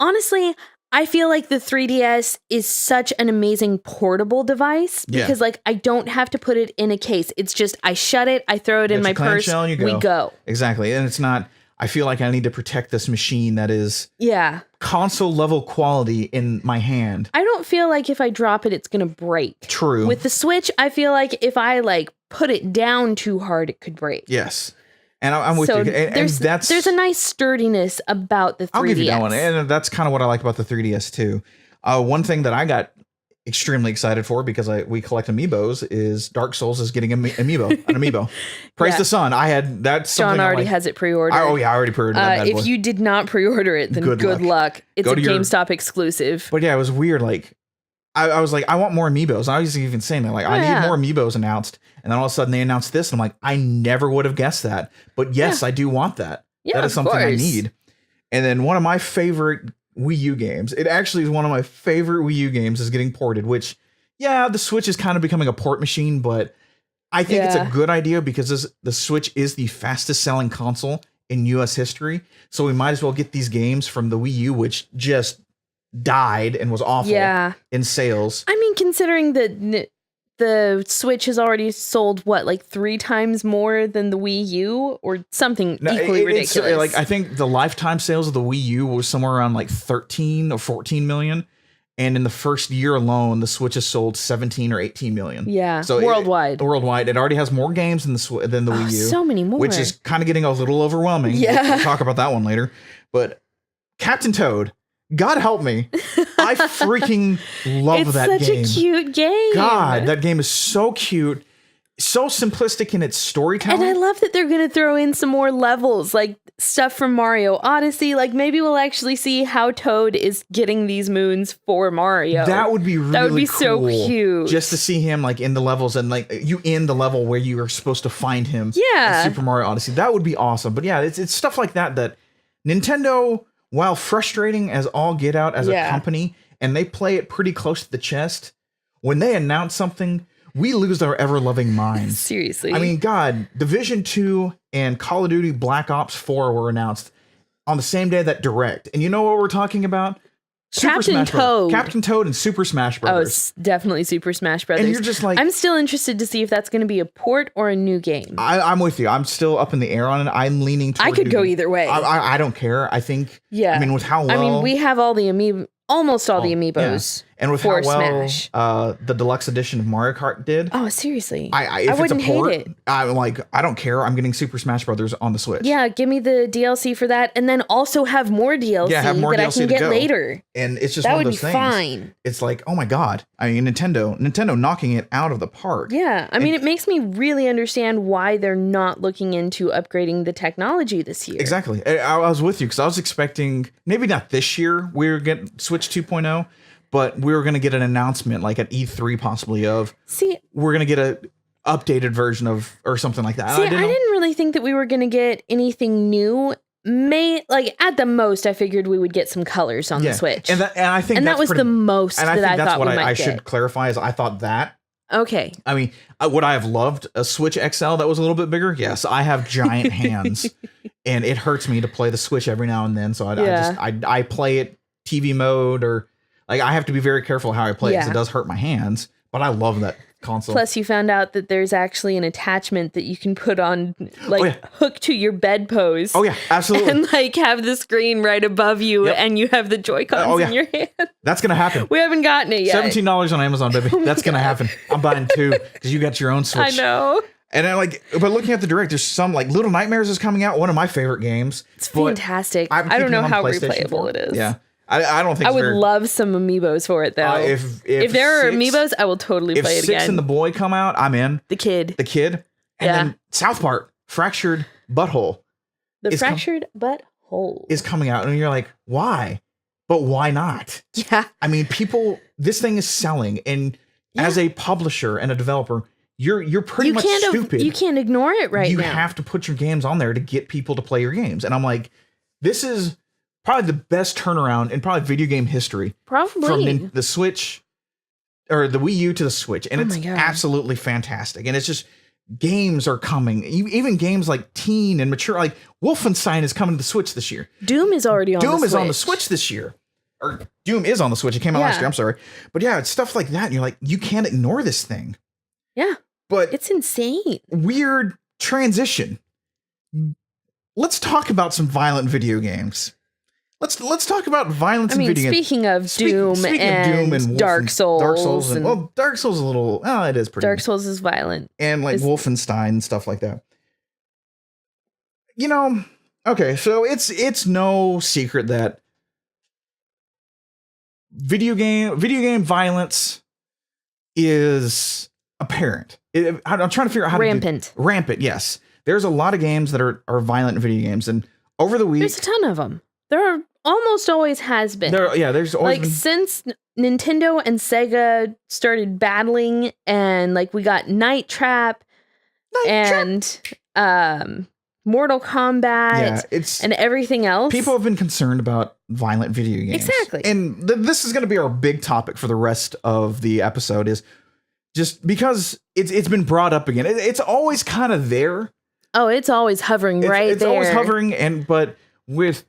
Honestly, I feel like the 3DS is such an amazing portable device because, like, I don't have to put it in a case. It's just, I shut it, I throw it in my purse, we go. Exactly, and it's not... I feel like I need to protect this machine that is console level quality in my hand. I don't feel like if I drop it, it's going to break. True. With the Switch, I feel like if I like put it down too hard, it could break. Yes. And I'm with you. And there's a nice sturdiness about the 3DS. I'll give you that one. And that's kind of what I like about the 3DS too. One thing that I got extremely excited for, because we collect amiibos, is Dark Souls is getting an amiibo. Praise the sun. I had that. John already has it pre-ordered. I already pre-ordered that. If you did not pre-order it, then good luck. It's a GameStop exclusive. But yeah, it was weird. Like I was like, I want more amiibos. I was even saying that, like, I need more amiibos announced. And then all of a sudden they announced this, and I'm like, I never would have guessed that. But yes, I do want that. Yeah, that is something I need. And then one of my favorite Wii U games, it actually is one of my favorite Wii U games, is getting ported, which, the Switch is kind of becoming a port machine, but I think it's a good idea because the Switch is the fastest selling console in US history. So we might as well get these games from the Wii U, which just died and was awful in sales. I mean, considering that the Switch has already sold like 3 times more than the Wii U, or something equally ridiculous. Like, I think the lifetime sales of the Wii U was somewhere around like 13 or 14 million. And in the first year alone, the Switch has sold 17 or 18 million. Yeah. So worldwide. It already has more games than the Wii U. So many more. Which is kind of getting a little overwhelming. Yeah. We'll talk about that one later. But Captain Toad, God help me. I freaking love that game. It's such a cute game. God, that game is so cute. So simplistic in its storytelling. And I love that they're going to throw in some more levels, like stuff from Mario Odyssey. Like, maybe we'll actually see how Toad is getting these moons for Mario. That would be really cool. So cute. Just to see him like in the levels, and like you in the level where you are supposed to find him. Yeah. In Super Mario Odyssey. That would be awesome. But yeah, it's stuff like that Nintendo, while frustrating as all get out as a company, and they play it pretty close to the chest, when they announce something, we lose our ever-loving minds. Seriously. I mean, God, Division 2 and Call of Duty Black Ops 4 were announced on the same day that Direct. And you know what we're talking about? Captain Toad and Super Smash Brothers. Oh, it's definitely Super Smash Brothers. And you're just like, I'm still interested to see if that's going to be a port or a new game. I'm with you. I'm still up in the air on it. I'm leaning toward I could go either way. I don't care. I think. Yeah. I mean, with how well. I mean, we have all the almost all the amiibos. Yeah. And with how well Smash. The deluxe edition of Mario Kart did. Oh, seriously. If I wouldn't hate it. I'm like, I don't care. I'm getting Super Smash Brothers on the Switch. Yeah, give me the DLC for that, and then also have more DLC have more that DLC I can get later. And it's just one of those things. That would be fine. It's like, oh my God. I mean, Nintendo knocking it out of the park. Yeah. I mean, it makes me really understand why they're not looking into upgrading the technology this year. Exactly. I was with you because I was expecting, maybe not this year, we're getting Switch 2.0. But we were going to get an announcement like at E3 possibly of, we're going to get a updated version of, or something like that. I didn't really think that we were going to get anything new. At the most, I figured we would get some colors on the Switch. And I think that was the most that I thought we might get. I should clarify is I thought that. Okay. I mean, would I have loved a Switch XL that was a little bit bigger? Yes, I have giant hands and it hurts me to play the Switch every now and then. So I play it TV mode, or like I have to be very careful how I play it because it does hurt my hands, but I love that console. Plus you found out that there's actually an attachment that you can put on, like hook to your bedpost. Oh yeah, absolutely. And like have the screen right above you and you have the Joy-Cons in your hand. That's going to happen. We haven't gotten it yet. $17 on Amazon, baby. That's going to happen. I'm buying 2 because you got your own Switch. I know. And but looking at the Direct, there's some like Little Nightmares is coming out. One of my favorite games. It's fantastic. I don't know how replayable it is. Yeah. I don't think I would love some amiibos for it though. If there are amiibos, I will totally play it again. If 6 and the Boy come out, I'm in. The Kid. And then South Park, Fractured Butthole. The Fractured Butthole is coming out, and you're like, why? But why not? Yeah. I mean, this thing is selling, and as a publisher and a developer, you're pretty much stupid. You can't ignore it now. You have to put your games on there to get people to play your games. And I'm like, this is probably the best turnaround in probably video game history. Probably. From the Switch or the Wii U to the Switch. And it's absolutely fantastic. And it's just, games are coming. Even games like teen and mature, like Wolfenstein is coming to the Switch this year. Doom is already on the Switch. Doom is on the Switch this year. Or Doom is on the Switch. It came out last year. I'm sorry. But yeah, it's stuff like that. And you're like, you can't ignore this thing. Yeah. But it's insane. Weird transition. Let's talk about some violent video games. let's talk about violence in video games. Speaking of Doom and Dark Souls. Well, Dark Souls is a little, it is pretty. Dark Souls is violent. And like Wolfenstein and stuff like that. Okay, so it's no secret that video game violence is apparent. I'm trying to figure out how rampant. Rampant, yes. There's a lot of games that are violent in video games, and over the week there's a ton of them. There are almost always has been. There's always been. Since Nintendo and Sega started battling, and like we got Night Trap and Mortal Kombat and everything else. People have been concerned about violent video games. Exactly. And this is going to be our big topic for the rest of the episode, is just because it's been brought up again. It's always kind of there. Oh, it's always hovering right there. It's always hovering, but with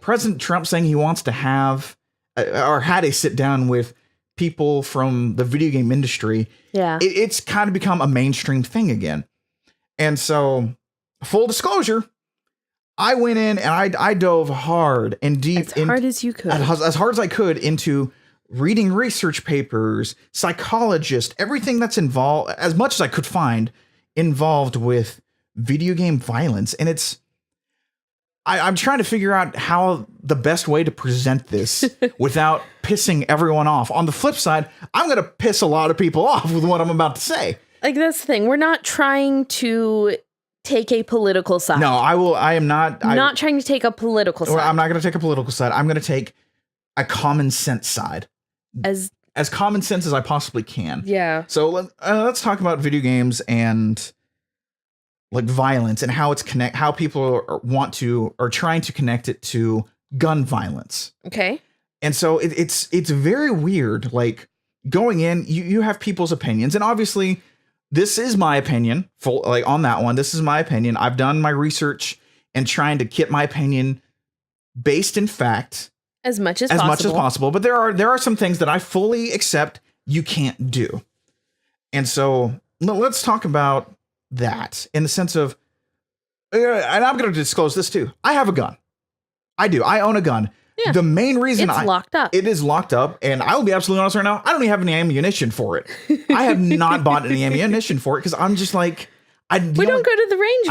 President Trump saying he wants to have or had a sit down with people from the video game industry, it's kind of become a mainstream thing again. And so, full disclosure, I went in and I dove hard and deep. As hard as you could. As hard as I could into reading research papers, psychologists, everything that's involved, as much as I could find, involved with video game violence. And I'm trying to figure out how the best way to present this without pissing everyone off. On the flip side, I'm going to piss a lot of people off with what I'm about to say. Like, that's the thing. We're not trying to take a political side. No, I am not. I'm not trying to take a political side. I'm not going to take a political side. I'm going to take a common sense side. As common sense as I possibly can. Yeah. So let's talk about video games and like violence and how how people are trying to connect it to gun violence. Okay. And so it's very weird. Like going in, you have people's opinions, and obviously this is my opinion. On that one, this is my opinion. I've done my research and trying to get my opinion based in fact as much as possible. But there are some things that I fully accept you can't do. And so let's talk about that in the sense of, and I'm going to disclose this too. I have a gun. I do. I own a gun. Yeah. The main reason it's locked up. It is locked up, and I will be absolutely honest right now. I don't even have any ammunition for it. I have not bought any ammunition for it because I'm just like, we don't go to the range.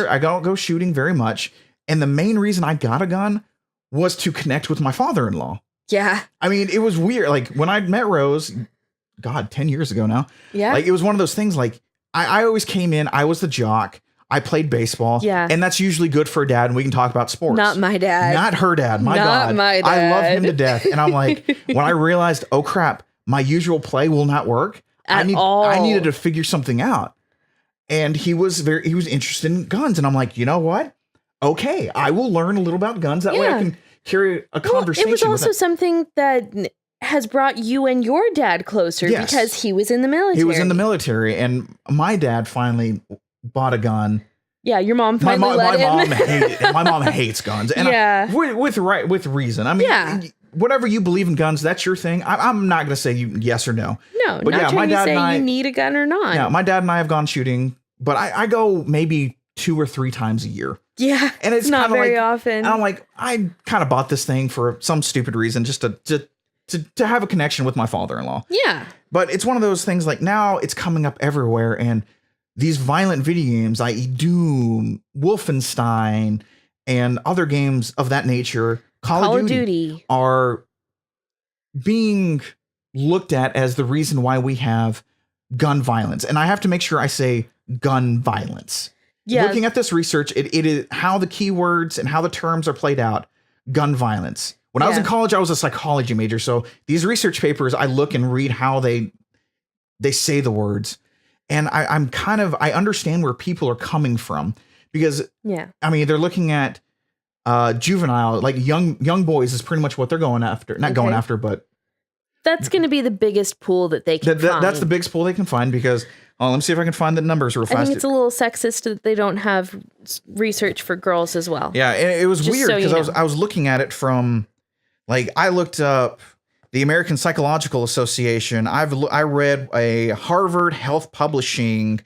I don't go shooting very much. And the main reason I got a gun was to connect with my father-in-law. Yeah. I mean, it was weird. Like when I met Rose, God, 10 years ago now. Yeah. Like it was one of those things. Like I always came in. I was the jock. I played baseball. Yeah. And that's usually good for a dad, and we can talk about sports. Not my dad. Not her dad. My God. My dad. I love him to death. And I'm like, when I realized, oh crap, my usual play will not work. I needed to figure something out. And he was interested in guns. And I'm like, you know what? Okay, I will learn a little about guns. That way I can carry a conversation. It was also something that has brought you and your dad closer because he was in the military. He was in the military, and my dad finally bought a gun. Yeah, your mom finally let him. My mom hates guns, and with reason. I mean, whatever you believe in guns, that's your thing. I'm not going to say yes or no. No, but not trying to say you need a gun or not. Yeah, my dad and I have gone shooting, but I go maybe 2 or 3 times a year. Yeah, and it's not very often. And I'm like, I kind of bought this thing for some stupid reason, just to have a connection with my father-in-law. Yeah, but it's one of those things. Like now, it's coming up everywhere, and these violent video games, i.e., Doom, Wolfenstein, and other games of that nature, Call of Duty, are being looked at as the reason why we have gun violence. And I have to make sure I say gun violence. Yeah. Looking at this research, it is how the keywords and how the terms are played out. Gun violence. When I was in college, I was a psychology major. So these research papers, I look and read how they say the words. And I understand where people are coming from because, I mean, they're looking at juvenile, like young boys is pretty much what they're going after. Not going after, but that's going to be the biggest pool that they can find. That's the biggest pool they can find because, let me see if I can find the numbers real fast. I think it's a little sexist that they don't have research for girls as well. Yeah, it was just weird because I was looking at it from, like, I looked up the American Psychological Association. I read a Harvard Health Publishing,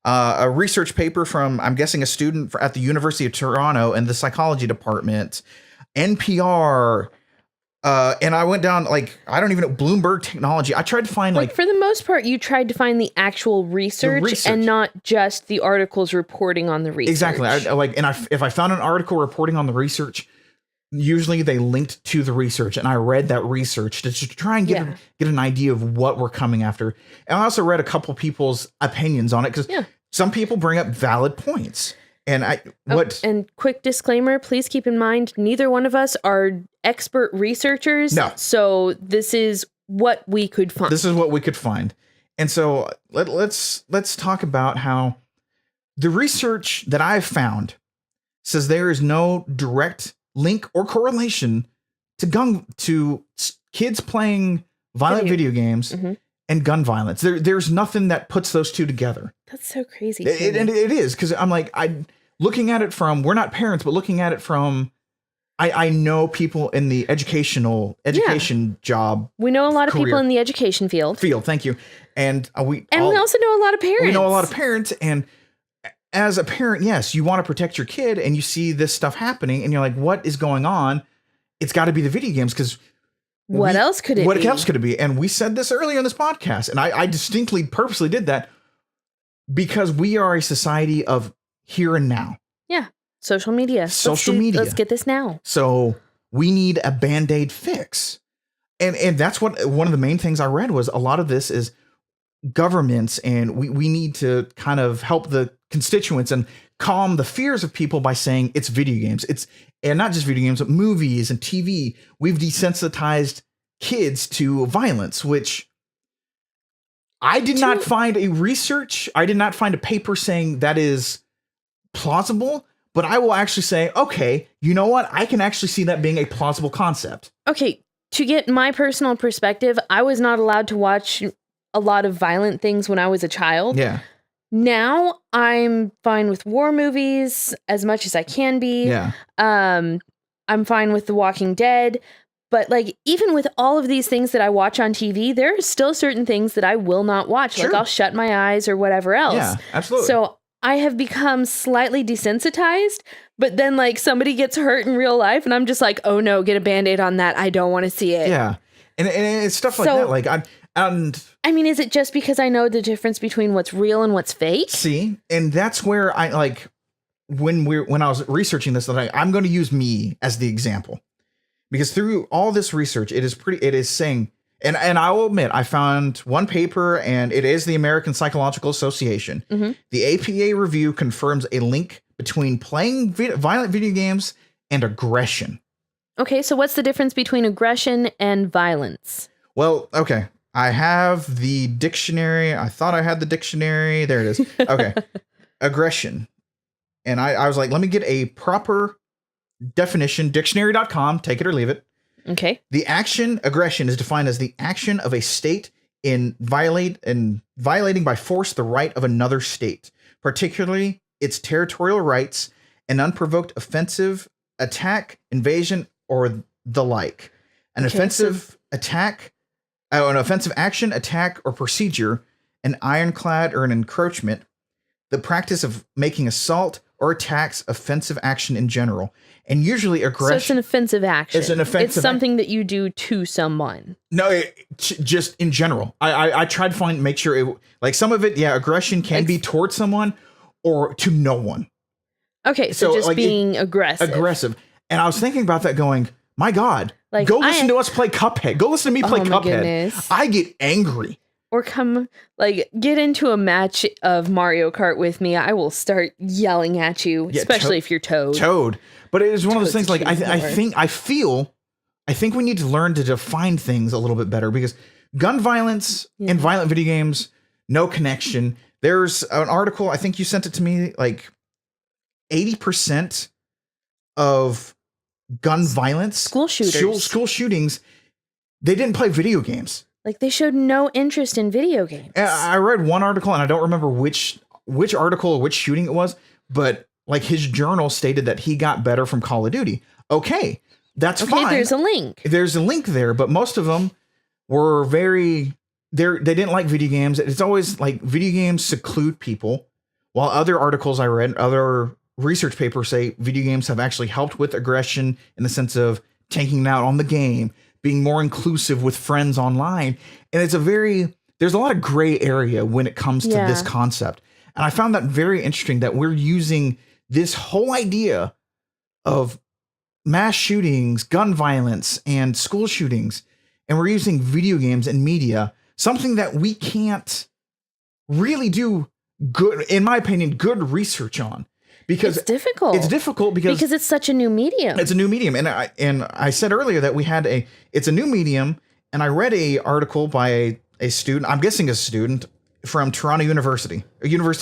a research paper from, I'm guessing, a student at the University of Toronto in the psychology department. NPR, and I went down like, I don't even know, Bloomberg Technology. I tried to find like for the most part, you tried to find the actual research and not just the articles reporting on the research. Exactly. If I found an article reporting on the research, usually they linked to the research, and I read that research to try and get an idea of what we're coming after. And I also read a couple people's opinions on it, because some people bring up valid points. And and quick disclaimer, please keep in mind, neither one of us are expert researchers. No. So this is what we could find. This is what we could find. And so let's talk about how the research that I've found says there is no direct link or correlation to kids playing violent video games and gun violence. There's nothing that puts those two together. That's so crazy. And it is, because I'm like, looking at it from, we're not parents, but looking at it from, I know people in the education job. We know a lot of people in the education field. Thank you. And we also know a lot of parents. We know a lot of parents, and as a parent, yes, you want to protect your kid, and you see this stuff happening, and you're like, what is going on? It's got to be the video games, because what else could it be? And we said this earlier in this podcast, and I distinctly, purposely did that, because we are a society of here and now. Yeah. Social media. Let's get this now. So we need a Band-Aid fix. And that's what one of the main things I read was, a lot of this is governments, and we need to kind of help the constituents and calm the fears of people by saying it's video games. And not just video games, but movies and TV. We've desensitized kids to violence, which I did not find I did not find a paper saying that is plausible, but I will actually say, okay, you know what? I can actually see that being a plausible concept. Okay, to get my personal perspective, I was not allowed to watch a lot of violent things when I was a child. Yeah. Now I'm fine with war movies as much as I can be. Yeah. I'm fine with The Walking Dead. But like, even with all of these things that I watch on TV, there are still certain things that I will not watch. Sure. Like, I'll shut my eyes or whatever else. Yeah, absolutely. So I have become slightly desensitized, but then like somebody gets hurt in real life and I'm just like, oh no, get a Band-Aid on that. I don't want to see it. Yeah. And it's stuff like that. Like I mean, is it just because I know the difference between what's real and what's fake? See, and that's where I like, when I was researching this, I'm going to use me as the example, because through all this research, it is saying, and I will admit, I found one paper, and it is the American Psychological Association. Mm-hmm. The APA review confirms a link between playing violent video games and aggression. Okay, so what's the difference between aggression and violence? Well, okay. I have the dictionary. I thought I had the dictionary. There it is. Okay. Aggression. And I was like, let me get a proper definition. Dictionary.com. Take it or leave it. Okay. The action, aggression, is defined as the action of a state in violating by force the right of another state, particularly its territorial rights, an unprovoked offensive attack, invasion, or the like. An offensive action, attack, or procedure, an ironclad or an encroachment, the practice of making assault or attacks, offensive action in general. And usually aggression. So it's an offensive action. It's something that you do to someone. No, just in general. I tried to make sure like some of it, aggression can be towards someone or to no one. Okay, so just like being aggressive. Aggressive. And I was thinking about that going, my God, like, go listen to us play Cuphead. Go listen to me play Cuphead. Goodness. I get angry. Or get into a match of Mario Kart with me. I will start yelling at you, especially if you're Toad. But it is one of those things like, I think we need to learn to define things a little bit better, because gun violence and violent video games, no connection. There's an article, I think you sent it to me, like 80% of gun violence, school shootings, they didn't play video games. Like, they showed no interest in video games. I read one article, and I don't remember which article or which shooting it was, but like his journal stated that he got better from Call of Duty. Okay, that's fine. There's a link. There's a link there, but most of them were they didn't like video games. It's always like video games seclude people, while other articles I read, other research papers say video games have actually helped with aggression in the sense of taking it out on the game, being more inclusive with friends online. And there's a lot of gray area when it comes to this concept. And I found that very interesting that we're using this whole idea of mass shootings, gun violence, and school shootings, and we're using video games and media, something that we can't really do good, in my opinion, good research on. Because it's difficult. It's difficult because it's such a new medium. It's a new medium. And I said earlier that it's a new medium, and I read a article by a student, I'm guessing a student from Toronto University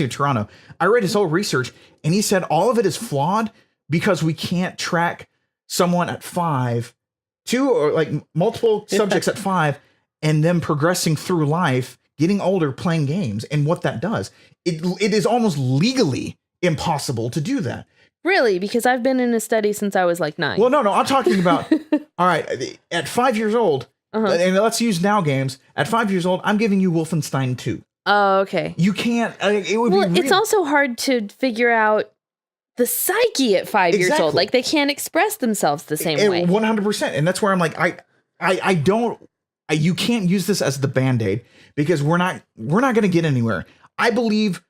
of Toronto. I read his whole research, and he said all of it is flawed because we can't track someone at 5, or like multiple subjects at 5, and them progressing through life, getting older, playing games, and what that does. It is almost legally impossible to do that. Really? Because I've been in a study since I was like 9. Well, no, I'm talking about, all right, at 5 years old, and let's use now games, at 5 years old, I'm giving you Wolfenstein 2. Oh, okay. You can't, it would be it's also hard to figure out the psyche at 5 years old. Like, they can't express themselves the same way. 100%. And that's where I'm like, you can't use this as the Band-Aid because we're not going to get anywhere. I believe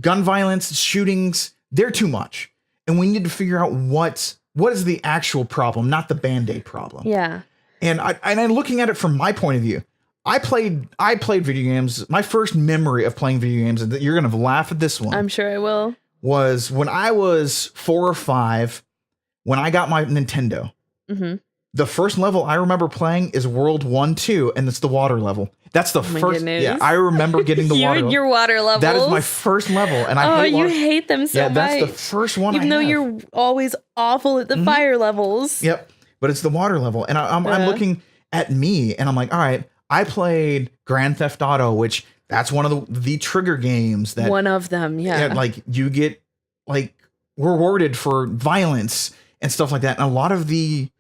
gun violence, shootings, they're too much. And we need to figure out what is the actual problem, not the Band-Aid problem. Yeah. And I'm looking at it from my point of view. I played video games. My first memory of playing video games, and you're going to laugh at this one. I'm sure I will. Was when I was 4 or 5, when I got my Nintendo. Mm-hmm. The first level I remember playing is World 1, 2, and it's the water level. That's the first. Goodness. Yeah, I remember getting the water. Your water levels. That is my first level, and I hate them so much. Yeah, that's the first one. Even though you're always awful at the fire levels. Yep, but it's the water level, and I'm looking at me, and I'm like, all right, I played Grand Theft Auto, which that's one of the trigger games that one of them, yeah. Like you get like rewarded for violence and stuff like that, and a lot of the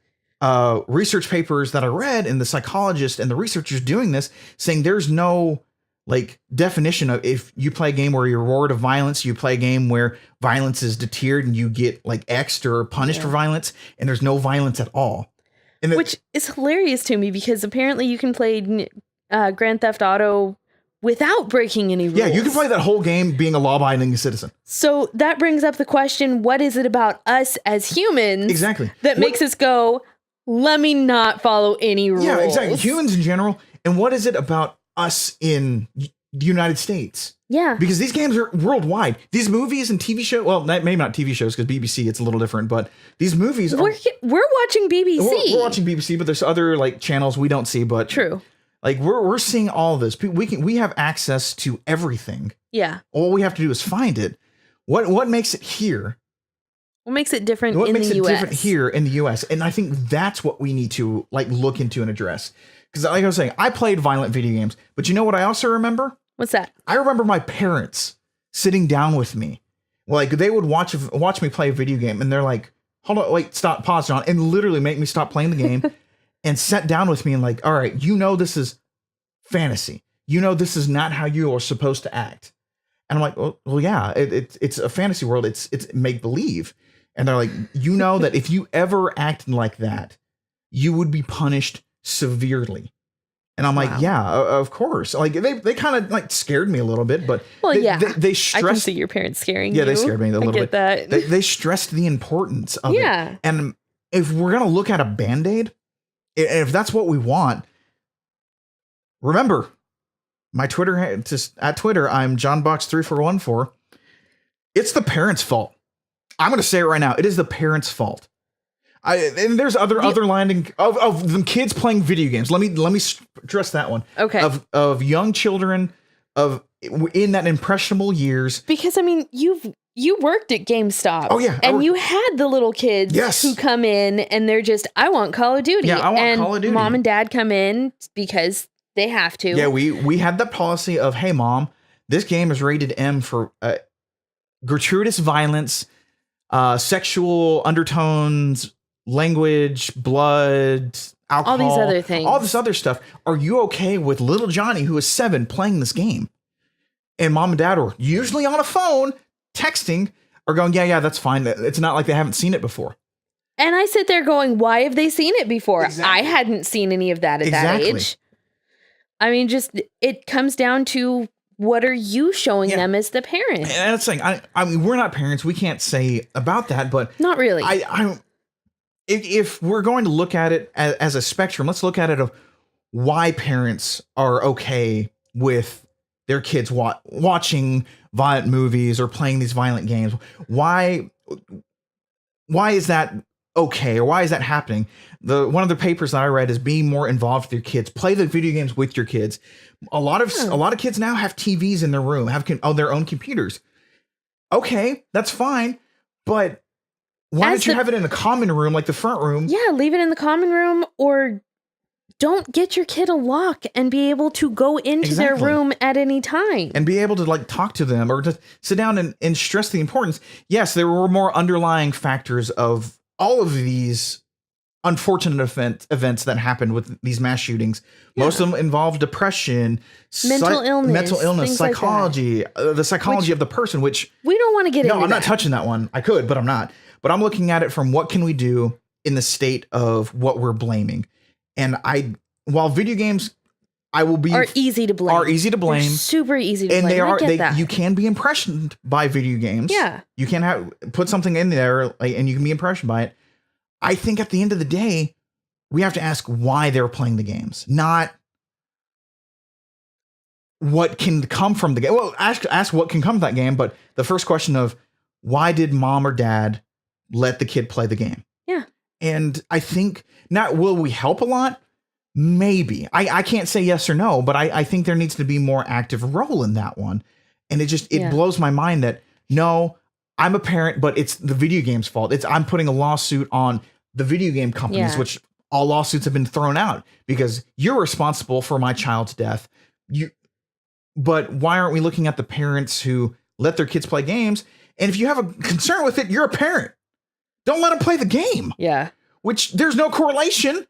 research papers that I read, and the psychologists and the researchers doing this saying there's no like definition of if you play a game where you're rewarded of violence, you play a game where violence is deterred and you get like X'd or punished for violence, and there's no violence at all. And which is hilarious to me because apparently you can play Grand Theft Auto without breaking any rules. Yeah, you can play that whole game being a law-abiding citizen. So that brings up the question, what is it about us as humans that makes us go, let me not follow any rules? Yeah, exactly. Humans in general. And what is it about us in the United States? Yeah. Because these games are worldwide. These movies and TV shows, well, maybe not TV shows because BBC, it's a little different, but these movies we're watching BBC. We're watching BBC, but there's other like channels we don't see, but true. Like we're seeing all this. We have access to everything. Yeah. All we have to do is find it. What makes it here? What makes it different in the US? What makes it different here in the US? And I think that's what we need to like look into and address. Because like I was saying, I played violent video games, but you know what I also remember? What's that? I remember my parents sitting down with me. Like they would watch me play a video game, and they're like, hold on, wait, stop, pause, John, and literally make me stop playing the game and sat down with me and like, all right, you know, this is fantasy. You know, this is not how you are supposed to act. And I'm like, well yeah, it's a fantasy world. It's make believe. And they're like, you know that if you ever acted like that, you would be punished severely. And I'm like, yeah, of course. Like they kind of like scared me a little bit, but they stressed. I can see your parents scaring you. Yeah, they scared me a little bit. That. They stressed the importance of it. And if we're gonna look at a Band-Aid, if that's what we want, remember my Twitter, just at Twitter, I'm JohnBox3414. It's the parents' fault. I'm gonna say it right now. It is the parents' fault. And there's other landing of them kids playing video games. Let me stress that one. Okay. Of young children in that impressionable years. Because I mean, you worked at GameStop. Oh yeah. And you had the little kids who come in and they're just, I want Call of Duty. Yeah, I want Call of Duty. Mom and dad come in because they have to. Yeah, we had the policy of, hey mom, this game is rated M for gratuitous violence, sexual undertones, language, blood, alcohol, all these other things, all this other stuff. Are you okay with little Johnny, who is 7, playing this game? And mom and dad are usually on a phone texting. are going, yeah, that's fine. It's not like they haven't seen it before. And I sit there going, why have they seen it before? Exactly. I hadn't seen any of that at that age. I mean, just it comes down to what are you showing them as the parent? And that's saying, I mean, we're not parents. We can't say about that, but not really. If we're going to look at it as a spectrum, let's look at it of why parents are okay with their kids watching violent movies or playing these violent games. Why is that okay, or why is that happening? One of the papers that I read is being more involved with your kids. Play the video games with your kids. A lot of kids now have TVs in their room, have their own computers. Okay, that's fine, but why don't you have it in a common room, like the front room? Yeah, leave it in the common room, or don't get your kid a lock and be able to go into their room at any time. And be able to like talk to them or to sit down and stress the importance. Yes, there were more underlying factors of all of these unfortunate events that happened with these mass shootings. Yeah. Most of them involve depression, mental illness, psychology, like the psychology of the person, which we don't want to get into. No, I'm not touching that one. I could, but I'm not. But I'm looking at it from what can we do in the state of what we're blaming. And while video games, are easy to blame. They're super easy to blame. And you can be impressioned by video games. Yeah. You can put something in there and you can be impressioned by it. I think at the end of the day, we have to ask why they're playing the games, not what can come from the game. Well, ask what can come from that game. But the first question of why did mom or dad let the kid play the game? Yeah. And I think will we help a lot? Maybe. I can't say yes or no, but I think there needs to be more active role in that one. And it blows my mind that no, I'm a parent, but it's the video game's fault. I'm putting a lawsuit on the video game companies, which all lawsuits have been thrown out because you're responsible for my child's death. But why aren't we looking at the parents who let their kids play games? And if you have a concern with it, you're a parent. Don't let them play the game. Yeah. Which there's no correlation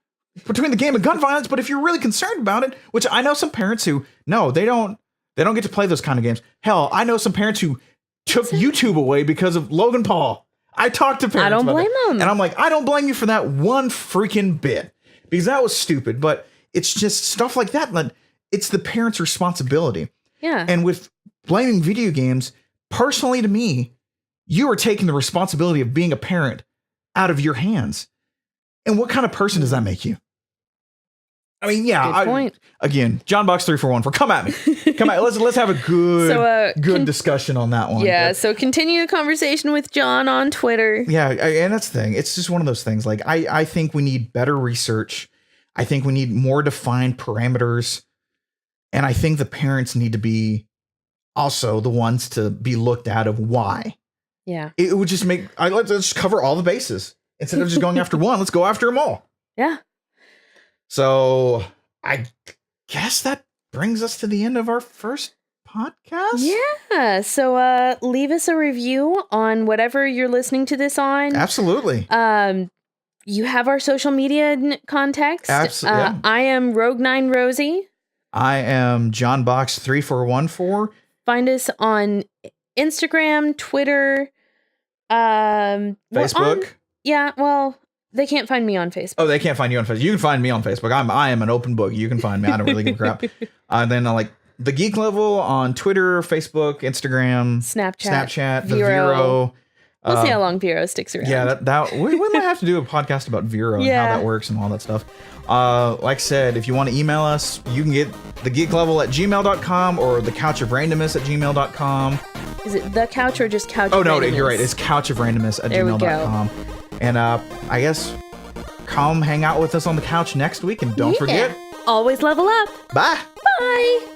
between the game and gun violence. But if you're really concerned about it, which I know some parents who, no, they don't get to play those kind of games. Hell, I know some parents who took YouTube away because of Logan Paul. I talked to parents. I don't blame them. And I'm like, I don't blame you for that one freaking bit because that was stupid. But it's just stuff like that. Like, it's the parent's responsibility. Yeah. And with blaming video games, personally to me, you are taking the responsibility of being a parent out of your hands. And what kind of person does that make you? I mean, yeah. Good point. Again, John Box 341 come at me. Come at. Let's have a good discussion on that one. Yeah. So continue the conversation with John on Twitter. Yeah, and that's the thing. It's just one of those things. Like I think we need better research. I think we need more defined parameters, and I think the parents need to be also the ones to be looked at of why. Yeah. It would just make let's just cover all the bases instead of just going after one. Let's go after them all. Yeah. So I guess that brings us to the end of our first podcast. Yeah. So leave us a review on whatever you're listening to this on. Absolutely. You have our social media contacts. Absolutely. Yeah. I am Rogue9 Rosie. I am John Box 3414. Find us on Instagram, Twitter, Facebook. They can't find me on Facebook. Oh, they can't find you on Facebook. You can find me on Facebook. I am an open book. You can find me. I don't really give a crap. Then like the Geek Level on Twitter, Facebook, Instagram, Snapchat, the Vero. We'll see how long Vero sticks around. Yeah, that we might have to do a podcast about Vero and how that works and all that stuff. Like I said, if you want to email us, you can get thegeeklevel@gmail.com or thecouchofrandomness@gmail.com. Is it the couch or just couch? Oh no, you're right. It's couchofrandomness@gmail.com. And I guess come hang out with us on the couch next week, and don't forget, always level up. Bye. Bye.